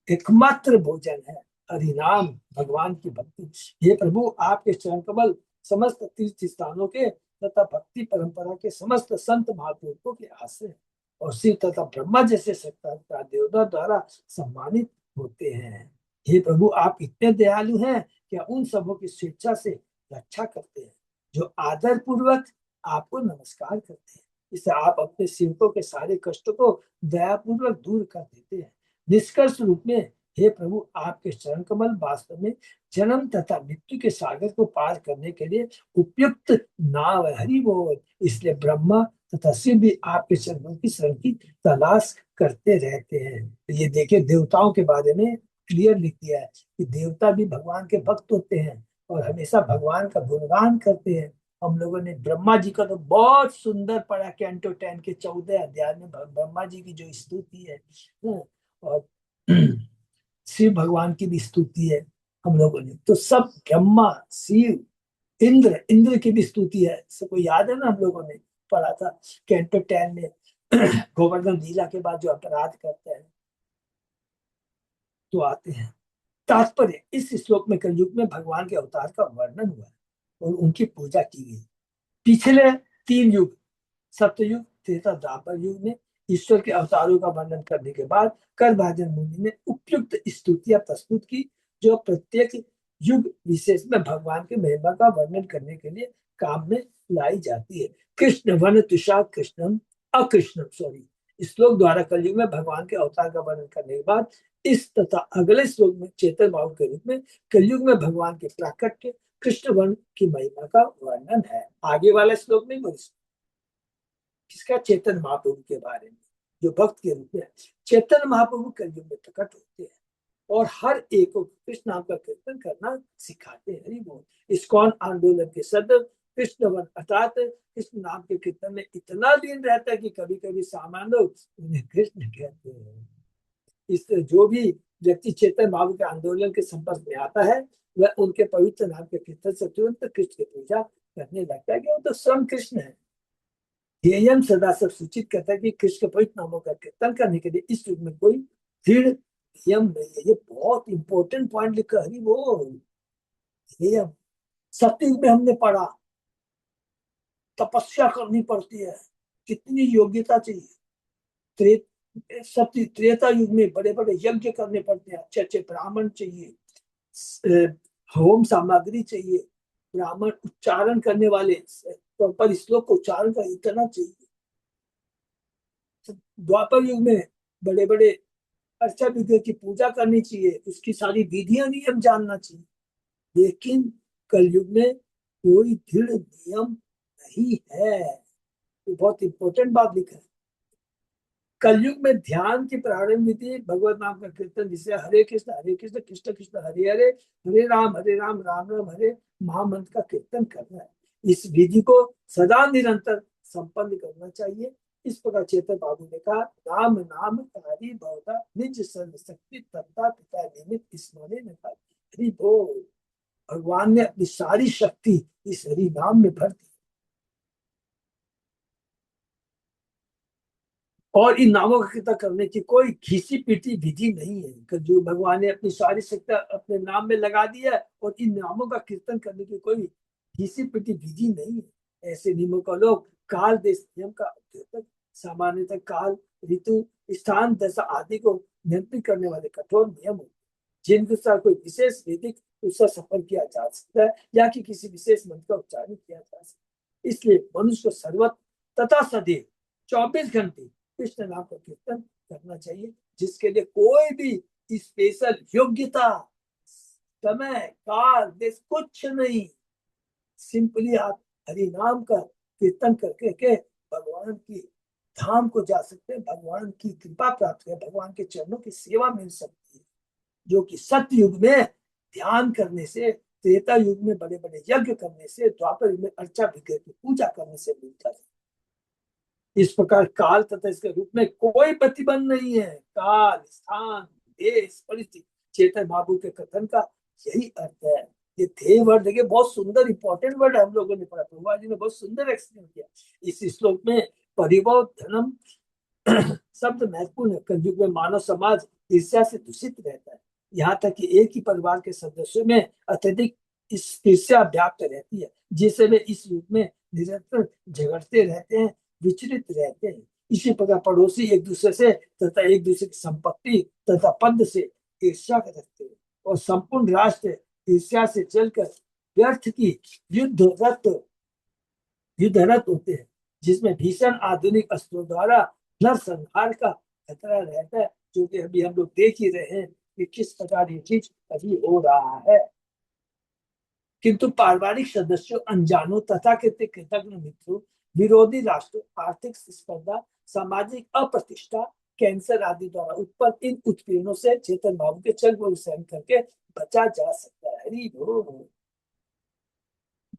एकमात्र भोजन है, हरिनाम, भगवान की भक्ति। ये प्रभु, आपके चरण कमल समस्त तीर्थ स्थानों के तथा भक्ति परंपरा के समस्त संत महापुरुषों के आश्रय और शिव तथा ब्रह्मा जैसे सत्ता देवता द्वारा सम्मानित होते हैं। हे प्रभु, आप इतने दयालु हैं कि उन सबों की स्वेच्छा से रक्षा करते हैं जो आदर पूर्वक आपको नमस्कार करते हैं। इससे आप अपने सेवकों के सारे कष्टों को दयापूर्वक दूर कर देते हैं। निष्कर्ष रूप में हे प्रभु, आपके चरण कमल वास्तव में जन्म तथा मृत्यु के सागर को पार करने के लिए उपयुक्त नाव है। हरि बोल। इसलिए ब्रह्मा तथा शिव भी आपके चरणों की शरण की तलाश करते रहते हैं। तो ये देखिए, देवताओं के बारे में क्लियर लिख दिया है कि देवता भी भगवान के भक्त होते हैं और हमेशा भगवान का गुणगान करते हैं। हम लोगों ने ब्रह्मा जी का तो बहुत सुंदर पढ़ा, कैंटो 10 के 14 अध्याय में ब्रह्मा जी की जो स्तुति है, और शिव भगवान की भी स्तुति है हम लोगों ने। तो सब ब्रह्मा, शिव, इंद्र, इंद्र की भी स्तुति है। सबको याद है ना, हम लोगों ने पढ़ा था कैंटो 10 में। गोवर्धन लीला के बाद जो अपराध करते हैं तो आते हैं। तात्पर्य, इस श्लोक में कलयुग में भगवान के अवतार का वर्णन हुआ और उनकी पूजा की गई। पिछले 3 युग, सत्ययुग, त्रेता, द्वापर युग में ईश्वर के अवतारों का वर्णन करने के बाद करभाजन मुनि ने उपयुक्त स्तुतियां प्रस्तुत की, जो प्रत्येक युग विशेष में भगवान के महिमा का वर्णन करने के लिए काम में लाई जाती है। कृष्ण वन तुषा कृष्णम अकृष्णम, सॉरी, श्लोक द्वारा कलयुग में भगवान के अवतार का वर्णन करने के बाद इस तथा अगले श्लोक में चेतन भाव के रूप में कलयुग में भगवान के प्राकट्य कृष्ण वर्ण की महिमा का वर्णन है। आगे वाला श्लोक नहीं, बोली किसका? चेतन महाप्रभु के बारे में, जो भक्त के रूप में चेतन महाप्रभु कलयुग में प्रकट होते हैं और हर एक को कृष्ण नाम का कीर्तन करना सिखाते हैं। हरि बोल। इस्कॉन आंदोलन के सदस्य कृष्ण वन अर्थात कृष्ण नाम के कीर्तन में इतना लीन रहता है कि कभी कभी सामान्य लोग उन्हें कृष्ण कहते हैं। इसलिए जो भी व्यक्ति चेतन भाव के आंदोलन के संपर्क में आता है, वह उनके पवित्र नाम के कीर्तन से तुरंत कृष्ण की पूजा करने लगता है कि वो तो स्वयं कृष्ण है। ध्येयम सदा सब सूचित करता है कि कृष्ण के पवित्र नामों का कीर्तन करने के लिए इस युग में कोई दृढ़ नियम नहीं है। ये बहुत इंपॉर्टेंट पॉइंट लिखा है। वो ध्येयम, सतयुग में हमने पढ़ा तपस्या करनी पड़ती है, कितनी योग्यता चाहिए। सत्य त्रेता युग में बड़े बड़े यज्ञ करने पड़ते हैं, अच्छे अच्छे ब्राह्मण चाहिए, होम सामग्री चाहिए, ब्राह्मण उच्चारण करने वाले, पर श्लोक को उच्चारण का इतना चाहिए। द्वापर युग में बड़े बड़े अर्चा विग्रह की पूजा करनी चाहिए, उसकी सारी विधियां नियम जानना चाहिए। लेकिन कलयुग में कोई दृढ़ नियम नहीं है। ये बहुत इंपॉर्टेंट बात लिखा है। कलयुग में ध्यान की प्रारंभ विधि भगवत नाम का कीर्तन, जिसे हरे कृष्ण कृष्ण कृष्ण हरे हरे, हरे राम राम राम हरे, महामंत्र का कीर्तन करना है। इस विधि को सदा निरंतर संपन्न करना चाहिए। इस प्रकार चेतन बाबू ने कहा, राम नाम कारी बहुधा निज सर्वशक्ति तत्ता पिता निमित स्मरण ने कहा। हरि बोल। भगवान ने अपनी सारी शक्ति इस हरि नाम में भर दी और इन नामों का कीर्तन करने की कोई घिसी पीटी विधि नहीं है। कि जो भगवान ने अपनी सारी शक्ति अपने नाम में लगा दी है और इन नामों का कीर्तन करने की कोई घिसी पीटी विधि नहीं है। ऐसे नियमों का लोग काल देश नियम का कीर्तन, सामान्यतः काल ऋतु स्थान दशा आदि को नियंत्रित करने वाले कठोर नियम होते हैं, जिनके साथ कोई विशेष वैदिक उत्सव सफल किया जा सकता है या कि किसी विशेष मंत्र का उच्चारण किया जा सकता है। इसलिए मनुष्य को सर्वत्र तथा सदैव 24 घंटे कृष्ण नाम का कीर्तन करना चाहिए, जिसके लिए कोई भी स्पेशल योग्यता, समय, काल, देश कुछ नहीं। सिंपली आप हरि नाम का कीर्तन करके के भगवान की धाम को जा सकते हैं, भगवान की कृपा प्राप्त कर भगवान के चरणों की सेवा मिल सकती है, जो कि सत्य युग में ध्यान करने से, त्रेता युग में बड़े बड़े यज्ञ करने से, द्वापर युग में अर्चा विग्रह की पूजा करने से मिलता है। इस प्रकार काल तथा इसके रूप में कोई प्रतिबंध नहीं है। काल, स्थान, देश, परिस्थिति, चेतन बाबू के कथन का यही अर्थ है। ये थे वर्ड देखिए, बहुत सुंदर इंपॉर्टेंट वर्ड हम लोगों ने पढ़ा, प्रभुपा जी ने बहुत सुंदर एक्सप्लेन किया। इस श्लोक में परिभव धनम शब्द महत्वपूर्ण है। कलयुग में मानव समाज ईर्ष्या से दूषित रहता है, यहाँ तक कि एक ही परिवार के सदस्यों में अत्यधिक इस ईर्ष्या व्याप्त रहती है, जिससे वे इस युग में निरंतर झगड़ते रहते हैं, विचलित रहते हैं। इसी प्रकार पड़ोसी एक दूसरे से तथा एक दूसरे की संपत्ति तथा पद से ईर्ष्या रखते हैं और संपूर्ण राष्ट्र ईर्ष्या से जलकर व्यर्थ की युद्धरत होते हैं, जिसमें भीषण आधुनिक अस्त्रों द्वारा नरसंहार का खतरा रहता है, जो कि अभी हम लोग देख ही रहे हैं कि किस प्रकार ये चीज अभी हो रहा है। किंतु पारिवारिक सदस्यों, अनजानों तथा कृतज्ञ मित्रों, विरोधी राष्ट्रों, आर्थिक स्पर्धा, सामाजिक अप्रतिष्ठा, कैंसर आदि द्वारा उत्पन्न इन उत्पीड़नों से चेतन भाव के चल को सहन करके बचा जा सकता है। हरि बोल।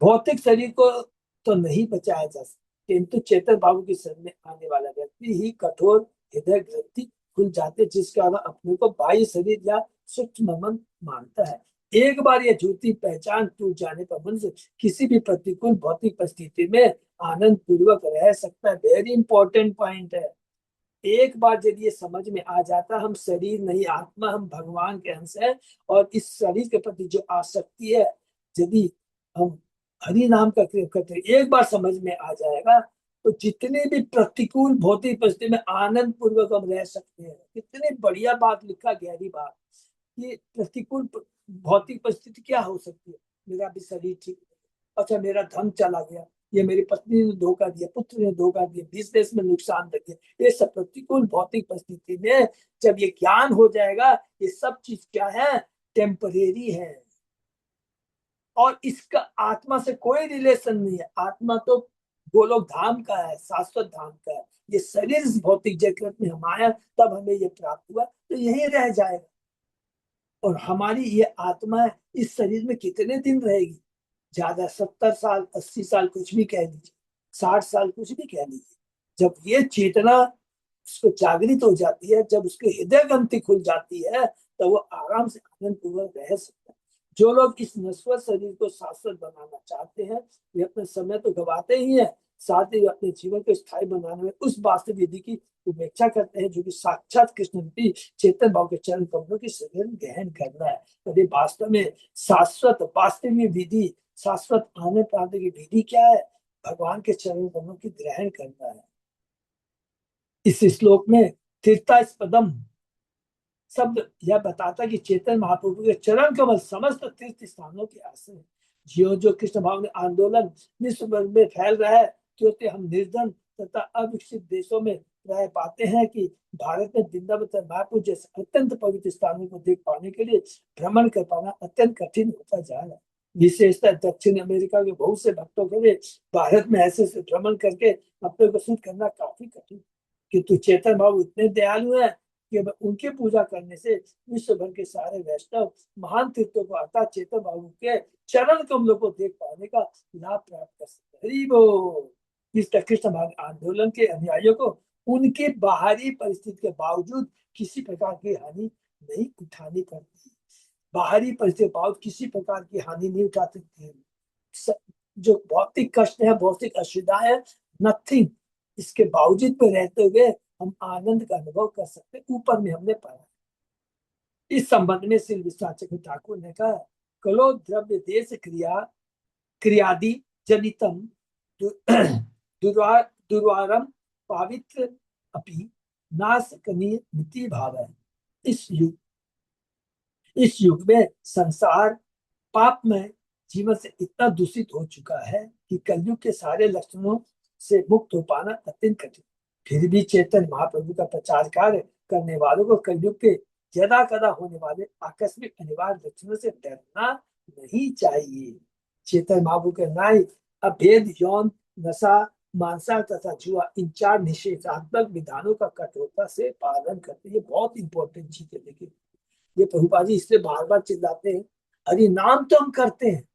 भौतिक शरीर को तो नहीं बचाया जा सकता, किंतु चेतन बाबू के शरण में आने वाला व्यक्ति ही कठोर हृदय ग्रंथि खुल जाते, जिसके कारण अपने को बाह्य शरीर या सूक्ष्म मन मानता है। एक बार यह झूठी पहचान टूट जाने पर मनुष्य किसी भी प्रतिकूल भौतिक परिस्थिति में आनंद पूर्वक रह सकता है। वेरी इंपॉर्टेंट पॉइंट है। एक बार यदि ये समझ में आ जाता, हम शरीर नहीं आत्मा, हम भगवान के अंश है, और इस शरीर के प्रति जो आसक्ति है, यदि हम हरि नाम का प्रयोग करते हैं, एक बार समझ में आ जाएगा, तो जितने भी प्रतिकूल भौतिक परिस्थिति में आनंद पूर्वक हम रह सकते हैं। कितनी बढ़िया बात लिखा, गहरी बात। कि प्रतिकूल भौतिक परिस्थिति क्या हो सकती है? मेरा भी शरीर ठीक, अच्छा मेरा धन चला गया, ये मेरी पत्नी ने धोखा दिया, पुत्र ने धोखा दिया, बिजनेस में नुकसान लग गया, ये सब प्रतिकूल भौतिक परिस्थिति में जब ये ज्ञान हो जाएगा, ये सब चीज क्या है? टेम्परेरी है, और इसका आत्मा से कोई रिलेशन नहीं है। आत्मा तो गोलोक धाम का है, शाश्वत धाम का है। ये शरीर भौतिक जगत में हम आया, तब हमें ये प्राप्त हुआ, तो यही रह जाएगा। और हमारी ये आत्मा इस शरीर में कितने दिन रहेगी? ज्यादा 70 साल, 80 साल, कुछ भी कह लीजिए, 60 साल, कुछ भी कह लीजिए। जब ये चेतना उसको जागृत हो जाती है, जब उसके हृदय ग्रंथि खुल जाती है, तो वो आराम से आनंद पूर्वक रह सकता है। जो लोग इस नश्वर शरीर को शाश्वत बनाना चाहते हैं, वे अपने समय तो गवाते ही हैं, साथ ही अपने जीवन को स्थायी बनाने में उस वास्तविक विधि की उपेक्षा करते हैं, जो कि साक्षात कृष्ण रूपी चेतन भाव के चरण कमलों की शरण गहन करना है। तो ये वास्तव में शाश्वत वास्तविक विधि, शाश्वत आनंद प्राप्त की विधि क्या है? भगवान के चरण कमलों की ग्रहण करना है। इस श्लोक में तीर्थास्पदम शब्द यह बताता कि चेतन महाप्रभु के चरण कमल समस्त तीर्थ स्थानों के आश्रय है। जियो जो कृष्ण भाव में आंदोलन विश्व भर में फैल रहा है, क्योंकि हम निर्धन तथा अविकसित देशों में रह पाते हैं कि भारत में वृंदावन तथा मायापुर जैसे अत्यंत पवित्र स्थानों को देख पाने के लिए भ्रमण कर पाना अत्यंत कठिन होता जा रहा है। विशेषतः दक्षिण अमेरिका के बहुत से भक्तों के लिए भारत में ऐसे से भ्रमण करके अपने को सिद्ध करना काफी कठिन, किंतु चेतन बाबू इतने दयालु है कि अब उनकी पूजा करने से विश्व भर के सारे वैष्णव महान तीर्थों को अर्थात चेतन बाबू के चरण कमलों को देख पाने का लाभ प्राप्त कर सकते हैं। हरि बोल। इस कृष्ण भाग आंदोलन के अनुयायियों को उनकी बाहरी परिस्थिति के बावजूद किसी प्रकार की हानि नहीं उठानी पड़ती। बाहरी परिस्थिति के बावजूद किसी प्रकार की हानि नहीं उठा सकती है। जो भौतिक कष्ट है, भौतिक असुविधा है, नथिंग, इसके बावजूद में रहते हुए हम आनंद का अनुभव कर सकते हैं। ऊपर में हमने पढ़ा। इस संबंध में श्री विश्वनाथ चक्रवर्ती ठाकुर ने कहा, कलो द्रव्य देश क्रिया क्रियादि जनितम दुर्वारम पावित्र अपि नाशकनीय नीति भाव है। इस युग में संसार पाप में जीवन से इतना दूषित हो चुका है कि कलयुग के सारे लक्षणों से मुक्त हो पाना अत्यंत कठिन। फिर भी चेतन महाप्रभु का प्रचार कार्य करने वालों को कलयुग के यदा कदा होने वाले आकस्मिक अनिवार्य लक्षणों से डरना नहीं चाहिए। चेतन महाप्रभु के नाई अभेद, यौन, नशा, मांसाहार तथा जुआ, इन 4 निषेधात्मक विधानों का कठोरता से पालन करते हैं। ये बहुत इंपॉर्टेंट चीज है। देखिए, ये प्रभुपाद जी इसलिए बार बार चिल्लाते हैं, अरे नाम तो हम करते हैं,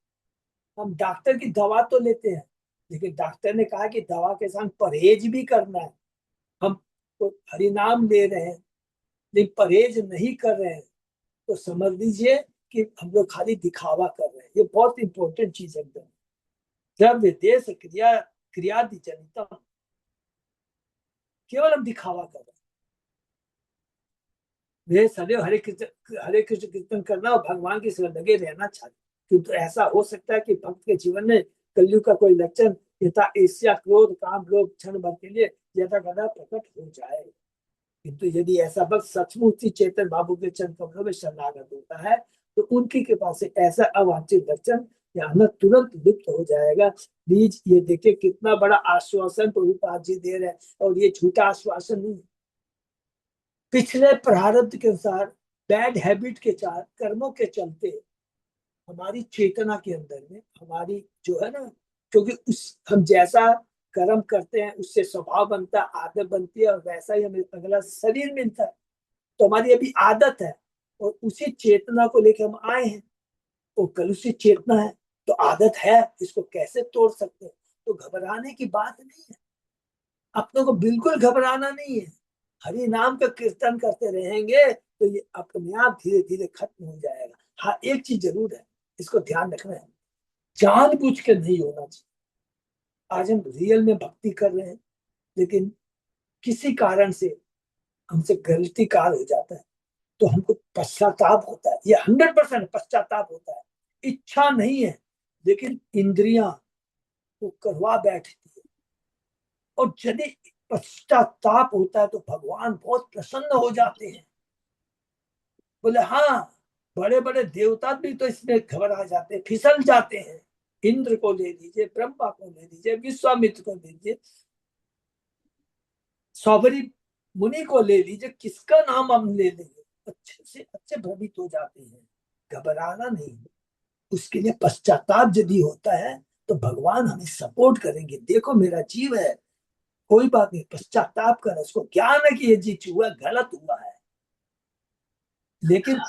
हम डॉक्टर की दवा तो लेते हैं, लेकिन डॉक्टर ने कहा कि दवा के साथ परहेज भी करना है। हम तो हरि नाम ले रहे हैं लेकिन परहेज नहीं कर रहे हैं, तो समझ लीजिए कि हम लोग खाली दिखावा कर रहे हैं। ये बहुत इंपॉर्टेंट चीज है एकदम। द्रव्य देश क्रिया क्रियादि जनितम, केवल हम दिखावा कर रहे हैं। वे सदैव हरे कृष्ण कीर्तन करना और भगवान की सेवा लगे रहना चाहिए। किंतु ऐसा हो सकता है कि भक्त के जीवन में कलयुग का कोई लक्षण यथा ईर्ष्या, क्रोध, काम, लोभ क्षण भर के लिए यथा कदा प्रकट हो जाए। किंतु यदि ऐसा भक्त सचमुच ही चेतन बाबू के चरण कमलों में शरणागत होता है तो उनकी कृपा से ऐसा अवांछित लक्षण या न तुरंत लुप्त हो जाएगा। प्लीज ये देखिए कितना बड़ा आश्वासन प्रभुपाद जी दे रहे हैं, और ये झूठा आश्वासन नहीं। पिछले प्रारब्ध के अनुसार बैड हैबिट के कर्मों के चलते हमारी चेतना के अंदर में हमारी जो है ना, क्योंकि उस हम जैसा कर्म करते हैं उससे स्वभाव बनता है, आदत बनती है, और वैसा ही हमें अगला शरीर मिलता है। तो हमारी अभी आदत है और उसी चेतना को लेकर हम आए हैं, वो कलुषित चेतना है, तो आदत है, इसको कैसे तोड़ सकते हैं। तो घबराने की बात नहीं है, अपनों को बिल्कुल घबराना नहीं है। हरि नाम का कीर्तन करते रहेंगे तो ये अपने आप धीरे धीरे खत्म हो जाएगा। हाँ, एक चीज जरूर है, इसको ध्यान रखना है, जानबूझ के नहीं होना चाहिए। आज हम रियल में भक्ति कर रहे हैं लेकिन किसी कारण से हमसे गलती कार हो जाता है तो हमको पश्चाताप होता है। ये 100% पश्चाताप होता है। इच्छा नहीं है लेकिन इंद्रियां वो करवा बैठती है, और यदि पश्चाताप होता है तो भगवान बहुत प्रसन्न हो जाते हैं। बोले हाँ, बड़े बड़े देवता भी तो इसमें घबरा जाते हैं, फिसल जाते हैं। इंद्र को ले लीजिए, ब्रह्मा को ले लीजिए, विश्वामित्र को ले लीजिए, सौबरी मुनि को ले लीजिए, किसका नाम हम ले लेंगे अच्छे से अच्छे भ्रमित हो जाते हैं। घबराना नहीं, उसके लिए पश्चाताप यदि होता है तो भगवान हमें सपोर्ट करेंगे। देखो मेरा जीव है, कोई बात नहीं, पश्चाताप कर, उसको ज्ञान है कि ये चीज हुआ, गलत हुआ है, लेकिन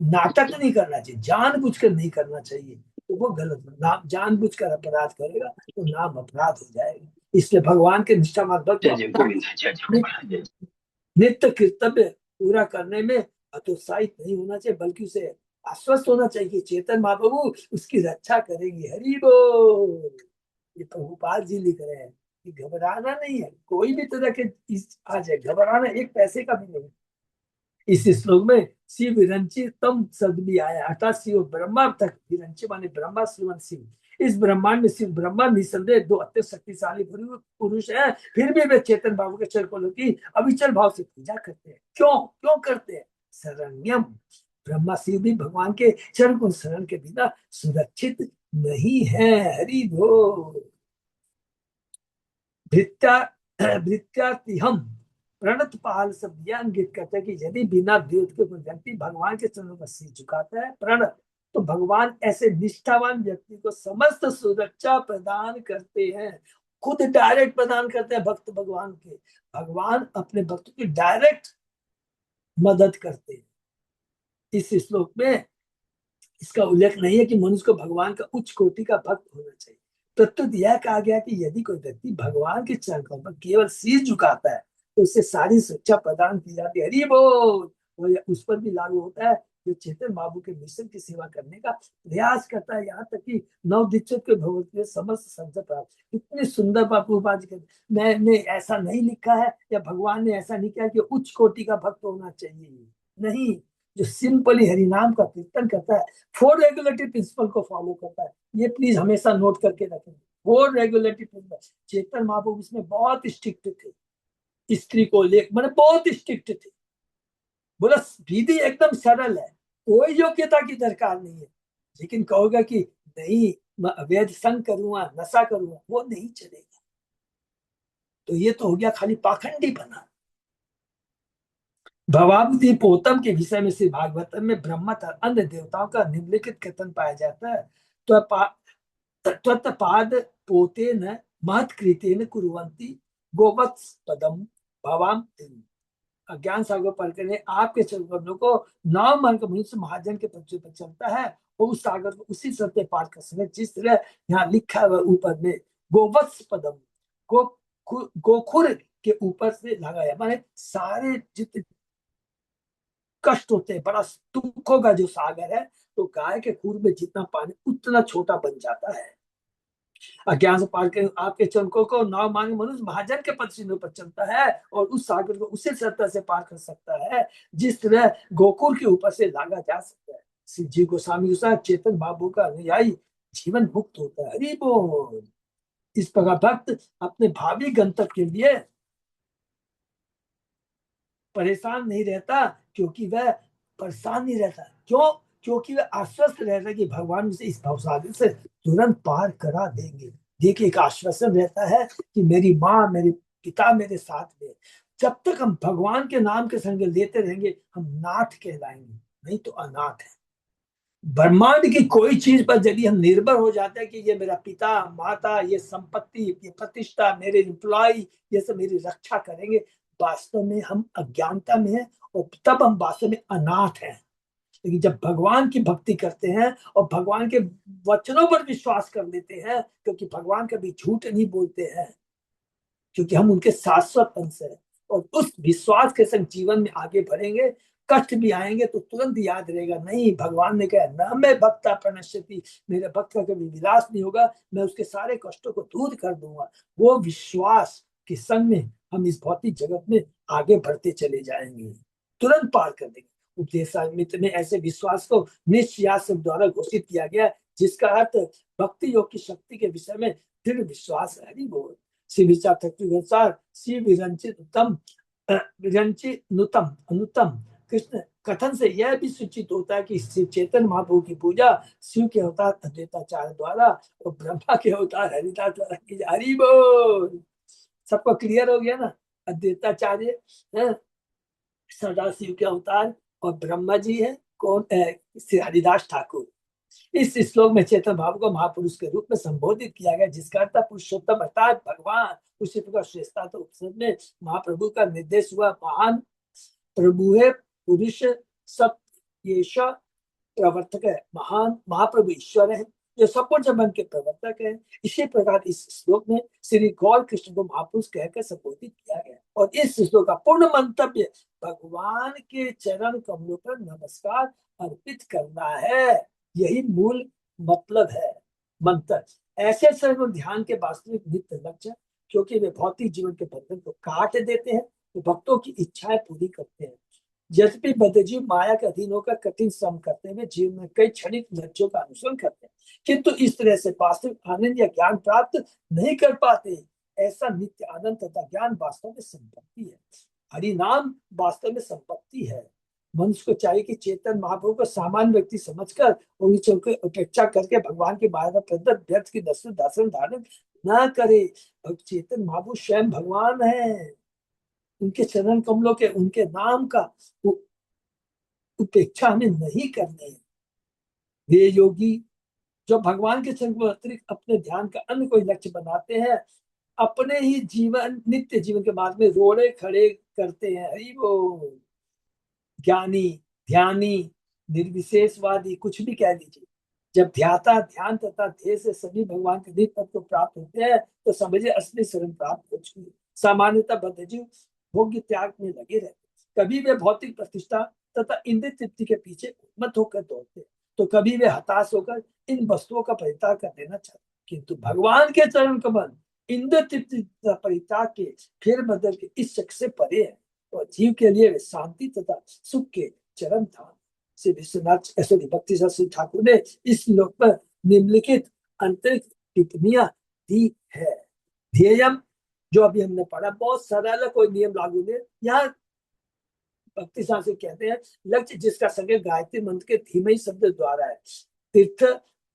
नाटक नहीं करना चाहिए, जानबूझ कर नहीं करना चाहिए। तो वो गलत नाम जानबूझकर अपराध करेगा तो नाम अपराध हो जाएगा। इसलिए भगवान के निष्ठावान भक्त नित्य कर्तव्य पूरा करने में हतोत्साहित नहीं होना चाहिए, बल्कि उसे आश्वस्त होना चाहिए कि चेतन महाप्रभु उसकी रक्षा करेंगे। हरि बोल। ये प्रभुपाद जी लिख रहे हैं कि घबराना नहीं है, कोई भी तरह के आ जाए, घबराना एक पैसे का भी नहीं। इस श्लोक में शिव विरंची तम शब्द भी आया, अर्थात शिव ब्रह्मा तक, विरंची माने ब्रह्मा, शिवन शिव। इस ब्रह्मांड में शिव ब्रह्मा निसंदेह 2 अत्यंत शक्तिशाली पुरुष है। फिर भी वे चेतन बाबू के चरण कमलों की अविचल भाव से पूजा करते हैं। क्यों क्यों करते हैं? शरण्यम, ब्रह्मा शिव भी भगवान के चरण को शरण के बिना सुरक्षित नहीं है। हरि बोल। भृत्या भृत्याति हम प्रणत पाल सब यह अंकित करते हैं कि यदि बिना द्वेष के कोई व्यक्ति भगवान के चरणों पर सिर झुकाता है, प्रणत तो भगवान ऐसे निष्ठावान व्यक्ति को समस्त सुरक्षा प्रदान करते हैं, खुद डायरेक्ट प्रदान करते हैं भक्त भगवान के। भगवान अपने भक्तों की डायरेक्ट मदद करते हैं। इस श्लोक में इसका उल्लेख नहीं है कि मनुष्य को भगवान का उच्च कोटि का भक्त होना चाहिए। प्रत्युत यह कहा गया कि यदि कोई व्यक्ति भगवान के चरणों पर केवल सिर झुकाता है तो उससे सारी शिक्षा प्रदान की जाती है। हरि बोल। और यह उस पर भी लागू होता है जो चेतन बाबू के मिशन की सेवा करने का प्रयास करता है, यहाँ तक कि नवदीक्षित के भगवत के समस्त संत प्राप्त। इतनी सुंदर बात उपाधि कर, मैंने ऐसा नहीं लिखा है या भगवान ने ऐसा नहीं किया कि उच्च कोटि का भक्त होना चाहिए, नहीं। जो सिंपली हरिनाम का कीर्तन करता है, 4 रेगुलेटरी प्रिंसिपल को फॉलो करता है, ये प्लीज हमेशा नोट करके रखें। 4 रेगुलेटरी प्रिंसिपल। चेतन महाप्रभु इसमें बहुत स्ट्रिक्ट थे, स्त्री को ले मैंने बहुत स्ट्रिक्ट थे। बोला विधि एकदम सरल है, कोई योग्यता की दरकार नहीं है। लेकिन कहोगे कि नहीं मैं अवैध संग करूंगा, नशा करूंगा, वो नहीं चलेगा। तो ये तो हो गया खाली पाखंडी बना। भवाब्दी पोतम के विषय में श्री भागवतम में ब्रह्मा तथा अन्य देवताओं का निम्नलिखित कथन पाया जाता है। त्वत्पाद पोतेन महत्कृतेन कुर्वन्ति गोवत्स पदम भवाम। अज्ञान सागर पर करने आपके चरणों को नाव मान कर मनुष्य महाजन के पक्ष पर चलता है और उस सागर को उसी सत्य पार कर सके जिस तरह यहाँ लिखा है ऊपर में गोवत्स पदम। गोखुर के ऊपर से लगाया, माने सारे जितने कष्ट होते हैं, बड़ा दुखों का जो सागर है, तो गाय के खूर में जितना पानी उतना छोटा बन जाता है। अज्ञान से पार कर आपके चंको को नाव मांगे मनुष्य महाजन के पद चिन्हों पर चलता है और उस सागर को उसी सत्ता से पार कर सकता है जिस तरह गोकुल के ऊपर से लागा जा सकता है। श्री जी गोस्वामी चेतन बाबू का अनुयायी जीवन मुक्त होता है। हरि बोल। इस प्रकार भक्त अपने भावी गंतव्य के लिए परेशान नहीं रहता, क्योंकि वह परेशान नहीं रहता। क्यों? क्योंकि वह आश्वस्त रहता है कि भगवान उसे इस भवसागर से तुरंत पार करा देंगे। देखिए एक आश्वासन रहता है कि मेरी माँ मेरे पिता मेरे साथ में। जब तक हम भगवान के नाम के संग लेते रहेंगे हम नाथ कहलाएंगे, नहीं तो अनाथ है। ब्रह्मांड की कोई चीज पर यदि हम निर्भर हो जाते हैं कि ये मेरा पिता माता, ये संपत्ति, ये प्रतिष्ठा, मेरे एम्प्लॉय, ये सब मेरी रक्षा करेंगे, वास्तव में हम अज्ञानता में हैं और तब हम वास्तव में अनाथ हैं। लेकिन जब भगवान की भक्ति करते हैं और भगवान के वचनों पर विश्वास कर लेते हैं, क्योंकि भगवान कभी झूठ नहीं बोलते हैं, क्योंकि हम उनके शाश्वत अंश हैं, और उस विश्वास के संग जीवन में आगे बढ़ेंगे। कष्ट भी आएंगे तो तुरंत याद रहेगा, नहीं भगवान ने कहा न मैं भक्ता प्रणश्यति, मेरे भक्त का कभी विलास नहीं होगा, मैं उसके सारे कष्टों को दूर कर दूंगा। वो विश्वास के संग में हम इस भौतिक जगत में आगे बढ़ते चले जाएंगे, तुरंत पार कर देंगे। उपदेशामृत में ऐसे विश्वास को निश्चयास द्वारा घोषित किया गया, जिसका अर्थ भक्ति योग की शक्ति के विषय में दृढ़ विश्वास है। बोल श्री विचार तत्व अनुसार श्री विरंचित उत्तम विरंचित नुतम अनुतम कृष्ण कथन से यह भी सूचित होता है कि श्री चैतन्य महाप्रभु की पूजा शिव के अवतार अद्वैताचार्य द्वारा और ब्रह्मा के अवतार हरिदास द्वारा की जा। हरि बोल। सबको क्लियर हो गया ना? अद्वैताचार्य सदाशिव के अवतार और ब्रह्मा जी है कौन? श्री हरिदास ठाकुर। इस श्लोक में चेतन भाव को महापुरुष के रूप में संबोधित किया गया, जिसका अर्थ पुरुषोत्तम अर्थात भगवान। उसी प्रकार श्रेष्ठता तो उपनिषद में महाप्रभु का निर्देश हुआ, महान प्रभु है पुरुष सब ये प्रवर्तक है। महान महाप्रभु ईश्वर है जो सपुरुष मन के प्रवर्तक है। इसी प्रकार इस श्लोक में श्री गौर कृष्ण को महापुरुष कहकर संबोधित किया गया और इस श्लोक का पूर्ण मंतव्य भगवान के चरण कमलों पर नमस्कार अर्पित करना है। यही मूल मतलब है मंत्र। ऐसे सर्व ध्यान के वास्तविक नित्य लक्ष्य, क्योंकि वे भौतिक जीवन के बंधन को काट देते हैं तो भक्तों की इच्छाएं पूरी करते हैं। यद्यपि बद्धजीव माया के अधीन होकर कठिन श्रम करते हुए जीवन में कई क्षणिक लक्ष्यों का अनुसरण करते हैं, किंतु इस तरह से वास्तविक आनंद या ज्ञान प्राप्त नहीं कर पाते। ऐसा नित्य आनंद तथा ज्ञान वास्तव में संपत्ति है। हरि नाम वास्तव में संपत्ति है। मनुष्य को चाहिए कि चेतन महाप्रभु को सामान्य व्यक्ति समझकर और उनकी उपेक्षा करके भगवान के बारे में व्यर्थ की दर्शन धारण न करे। चेतन महाप्रभु स्वयं भगवान है। उनके चरण कमलों के उनके नाम का उपेक्षा हमें नहीं करनी है। वे योगी जो भगवान के संग अतिरिक्त अपने ध्यान का अन्य कोई लक्ष्य बनाते हैं, अपने ही जीवन नित्य जीवन के बाद में रोड़े खड़े करते हैं। हरि वो ज्ञानी, ध्यानी, निर्विशेषवादी, कुछ भी कह लीजिए, जब ध्याता ध्यान तथा ध्येय से सभी भगवान के नित्य पद को प्राप्त होते हैं तो समझे असली शरण प्राप्त हो चुकी है। सामान्यतः बद्धजीव भोग्य त्याग में लगे रहते, कभी वे भौतिक प्रतिष्ठा तथा इंद्रिय तृप्ति के पीछे उन्मत्त होकर दौड़ते, तो कभी वे हताश होकर इन वस्तुओं का परित्याग कर देना चाहते। किंतु भगवान के चरण कमल इंद्र तृप्ति तथा परित्याग के फेर बदल के इस शक से परे है, और जीव के लिए वे शांति तथा सुख के चरम धाम। श्री विश्वनाथ सॉरी भक्ति श्री ठाकुर ने इस श्लोक पर निम्नलिखित अंतरिक्ष टिप्पणियां दी है। ध्येयम, जो अभी हमने पढ़ा, बहुत सरल है, कोई नियम लागू नहीं। यहाँ भक्ति शास्त्र कहते हैं लक्ष्य जिसका संकेत गायत्री मंत्र के धीमे शब्द द्वारा है। तीर्थ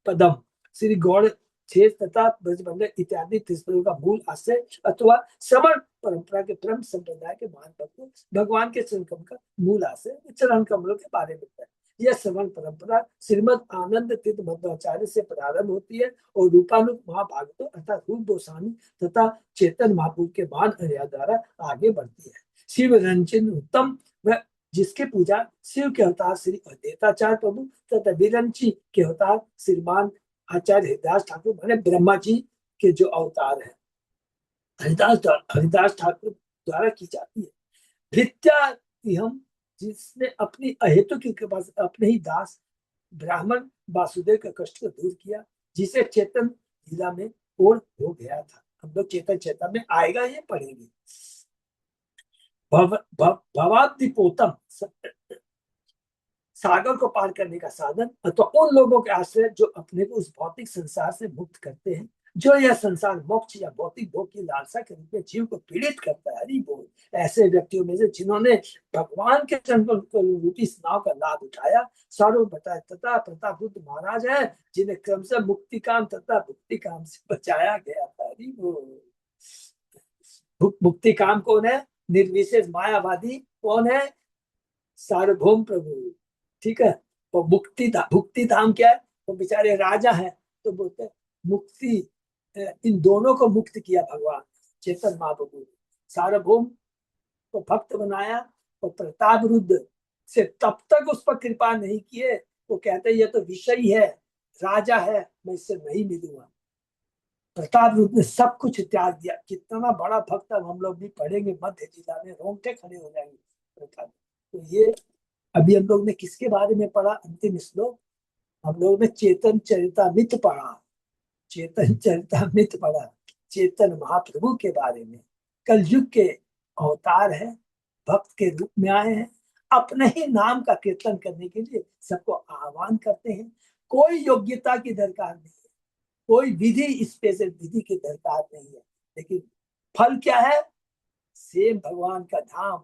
पदम, श्री गौड़ छेद तथा ब्रजबंधन इत्यादि तीर्थों का मूल आश्रय अथवा श्रवण परंपरा के परम संप्रदाय के महान भक्त भगवान के चरण कमल का मूल आश्रय चरण कमलों के बारे में है। यह श्रवण परंपरा श्रीमद आनंद तीर्थ मध्वाचार्य से प्रारंभ होती है और रूपानुग महाभागवतों अर्थात रूप गोस्वामी तथा चेतन महाप्रभु के महान अर्या द्वारा आगे बढ़ती है। शिव रंजन उत्तम व जिसकी पूजा शिव के अवतार श्री अद्वैताचार्य प्रभु तथा विरंची के अवतार श्रीमान आचार्य हरिदास ठाकुर माने ब्रह्मा जी के जो अवतार है हरिदास ठाकुर द्वारा की जाती है। भृत्या हम जिसने अपनी अहेतु की कृपा से अपने ही दास ब्राह्मण वासुदेव के कष्ट को दूर किया, जिसे चेतन लीला में ओढ़ हो गया था। हम लोग चेतन चेतन में आएगा ये पढ़ेंगे। भवाब्दिपोतम, सागर को पार करने का साधन अथवा उन लोगों के आश्रय जो अपने को उस भौतिक संसार से मुक्त करते हैं, जो यह संसार मोक्ष या भौतिक भोग की लालसा के रूप में जीव को पीड़ित करता है। हरि बोल। ऐसे व्यक्तियों में से जिन्होंने भगवान के चरण रूपी स्नाव का लाभ उठाया, सारो बताए तथा प्रताप रुद्र महाराज है जिन्हें क्रम से मुक्ति काम तथा भुक्ति काम से बचाया गया था। हरि बोल। मुक्ति काम कौन है? निर्विशेष मायावादी कौन है? सार्वभौम प्रभु। ठीक है। और भुक्ति धाम क्या है? वो बेचारे राजा है, तो बोलते मुक्ति, इन दोनों को मुक्त किया भगवान चेतन महाप्रभु। सार्वभौम को भक्त बनाया और प्रताप रुद्र से तब तक उस पर कृपा नहीं किए, वो कहते ये तो विषयी है, राजा है, मैं इससे नहीं मिलूंगा। प्रताप रुद्र ने सब कुछ त्याग दिया। कितना बड़ा भक्त, अब हम लोग भी पढ़ेंगे मध्य जिला में, रोंगटे खड़े हो जाएंगे प्रताप। तो ये अभी हम लोग ने किसके बारे में पढ़ा? अंतिम श्लोक हम लोग ने चेतन चरितामृत पढ़ा। चेतन चरितामृत पढ़ा, चेतन महाप्रभु के बारे में। कलयुग के अवतार है, भक्त के रूप में आए हैं, अपने ही नाम का कीर्तन करने के लिए सबको आह्वान करते हैं। कोई योग्यता की दरकार नहीं है, कोई विधि स्पेशल विधि की दरकार नहीं है, लेकिन फल क्या है? सेम भगवान का धाम,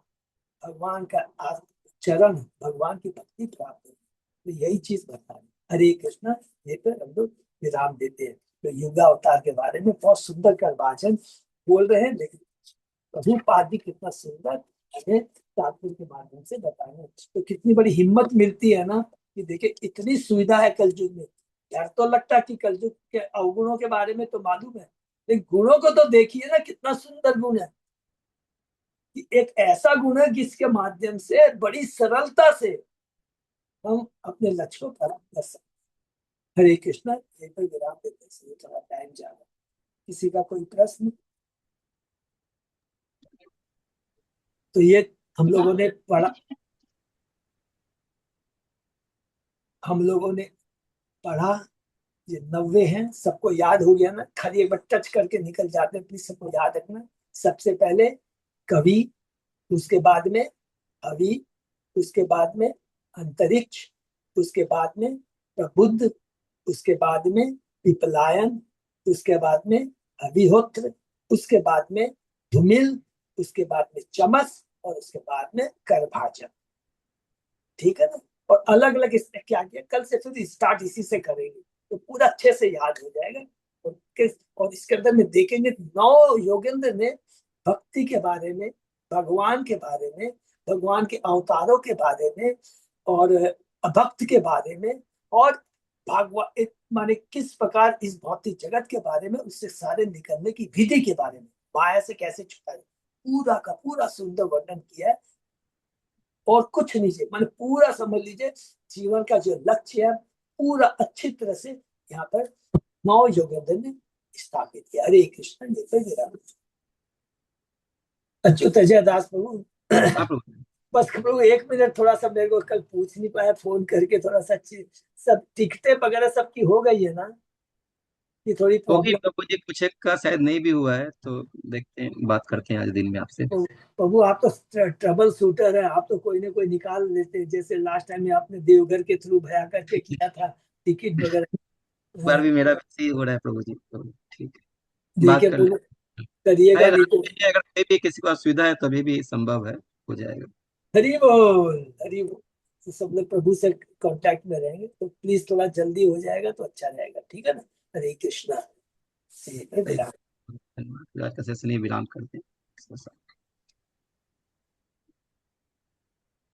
भगवान का चरण, भगवान की भक्ति प्राप्त है। तो यही चीज बता रहे। हरे कृष्णा। ये पे हम लोग विराम देते हैं। तो युगा अवतार के बारे में बहुत सुंदर कर वाचन बोल रहे हैं, लेकिन प्रभु पाद भी कितना सुंदर हमें तात्पर्य के माध्यम से बताए। तो कितनी बड़ी हिम्मत मिलती है ना कि देखिए इतनी सुविधा है कलयुग में। डर तो लगता है कि कलयुग के अवगुणों के बारे में तो मालूम है, लेकिन गुणों को तो देखिए ना, कितना सुंदर गुण है। कि एक ऐसा गुण है जिसके माध्यम से बड़ी सरलता से हम अपने लक्ष्य को प्राप्त कर सकते। हरे कृष्णा। ये पर विराम देते हैं, थोड़ा टाइम जा रहा है। किसी का कोई प्रश्न? तो ये हम लोगों ने पढ़ा, हम लोगों ने पढ़ा, ये 90 हैं, सबको याद हो गया ना? खाली एक बार टच करके निकल जाते हैं, प्लीज सबको याद रखना। सबसे पहले कवि, उसके बाद में अवि, उसके बाद में अंतरिक्ष, उसके बाद में प्रबुद्ध, उसके बाद में पिपलायन, उसके बाद में अभिहोत्र, उसके बाद में धूमिल, उसके बाद में चमस, और उसके बाद में करभाजन। ठीक है ना? और अलग अलग इसने क्या किया, कल से फिर स्टार्ट इसी से करेंगे तो पूरा अच्छे से याद हो जाएगा। और इसके अंदर में देखेंगे 9 योगेंद्र ने भक्ति के बारे में, भगवान के बारे में, भगवान के अवतारों के बारे में, और भक्त के बारे में, और भागवत माने किस प्रकार इस भौतिक जगत के बारे में, उससे सारे निकलने की विधि के बारे में, माया से कैसे छुटाए, पूरा का पूरा सुंदर वर्णन किया है। और कुछ नहीं चाहिए, माने पूरा समझ लीजिए जीवन का जो लक्ष्य है पूरा अच्छी तरह से यहाँ पर नौ योगेंद्र ने स्थापित किया। हरे कृष्ण, जय राम। अच्युत अजय दास प्रभु। हाँ प्रभु। बस प्रभु 1 मिनट, थोड़ा सा मेरे को कल पूछ नहीं पाया फोन करके, थोड़ा सा सब टिकटें वगैरह सबकी हो गई है ना, कि थोड़ी होगी प्रॉब्लम। प्रभु जी, कुछ एक का शायद नहीं भी हुआ है, तो देखते हैं, बात करते हैं आज दिन में आपसे। प्रभु आप तो ट्रबल शूटर है, आप तो कोई ना कोई निकाल लेते हैं, जैसे लास्ट टाइम में आपने देवघर के थ्रू भया करके किया था टिकट इस वगैरह। बार हाँ, भी मेरा वैसे ही हो रहा है प्रभु जी, तो ठीक है, बात देखिए कर बोले लेते हैं। करिएगा अरे नहीं तो। रास्ते में अगर कहीं भी किसी को असुविधा है तभी भी संभव है, हो जाएगा। हरी बोल, हरी बोल। तो सब लोग प्रभु से कांटेक्ट में रहेंगे तो प्लीज थोड़ा जल्दी हो जाएगा तो अच्छा रहेगा, ठीक है ना। हरे कृष्णा। सही, धन्यवाद। आज का सेशन ही विराम करते हैं।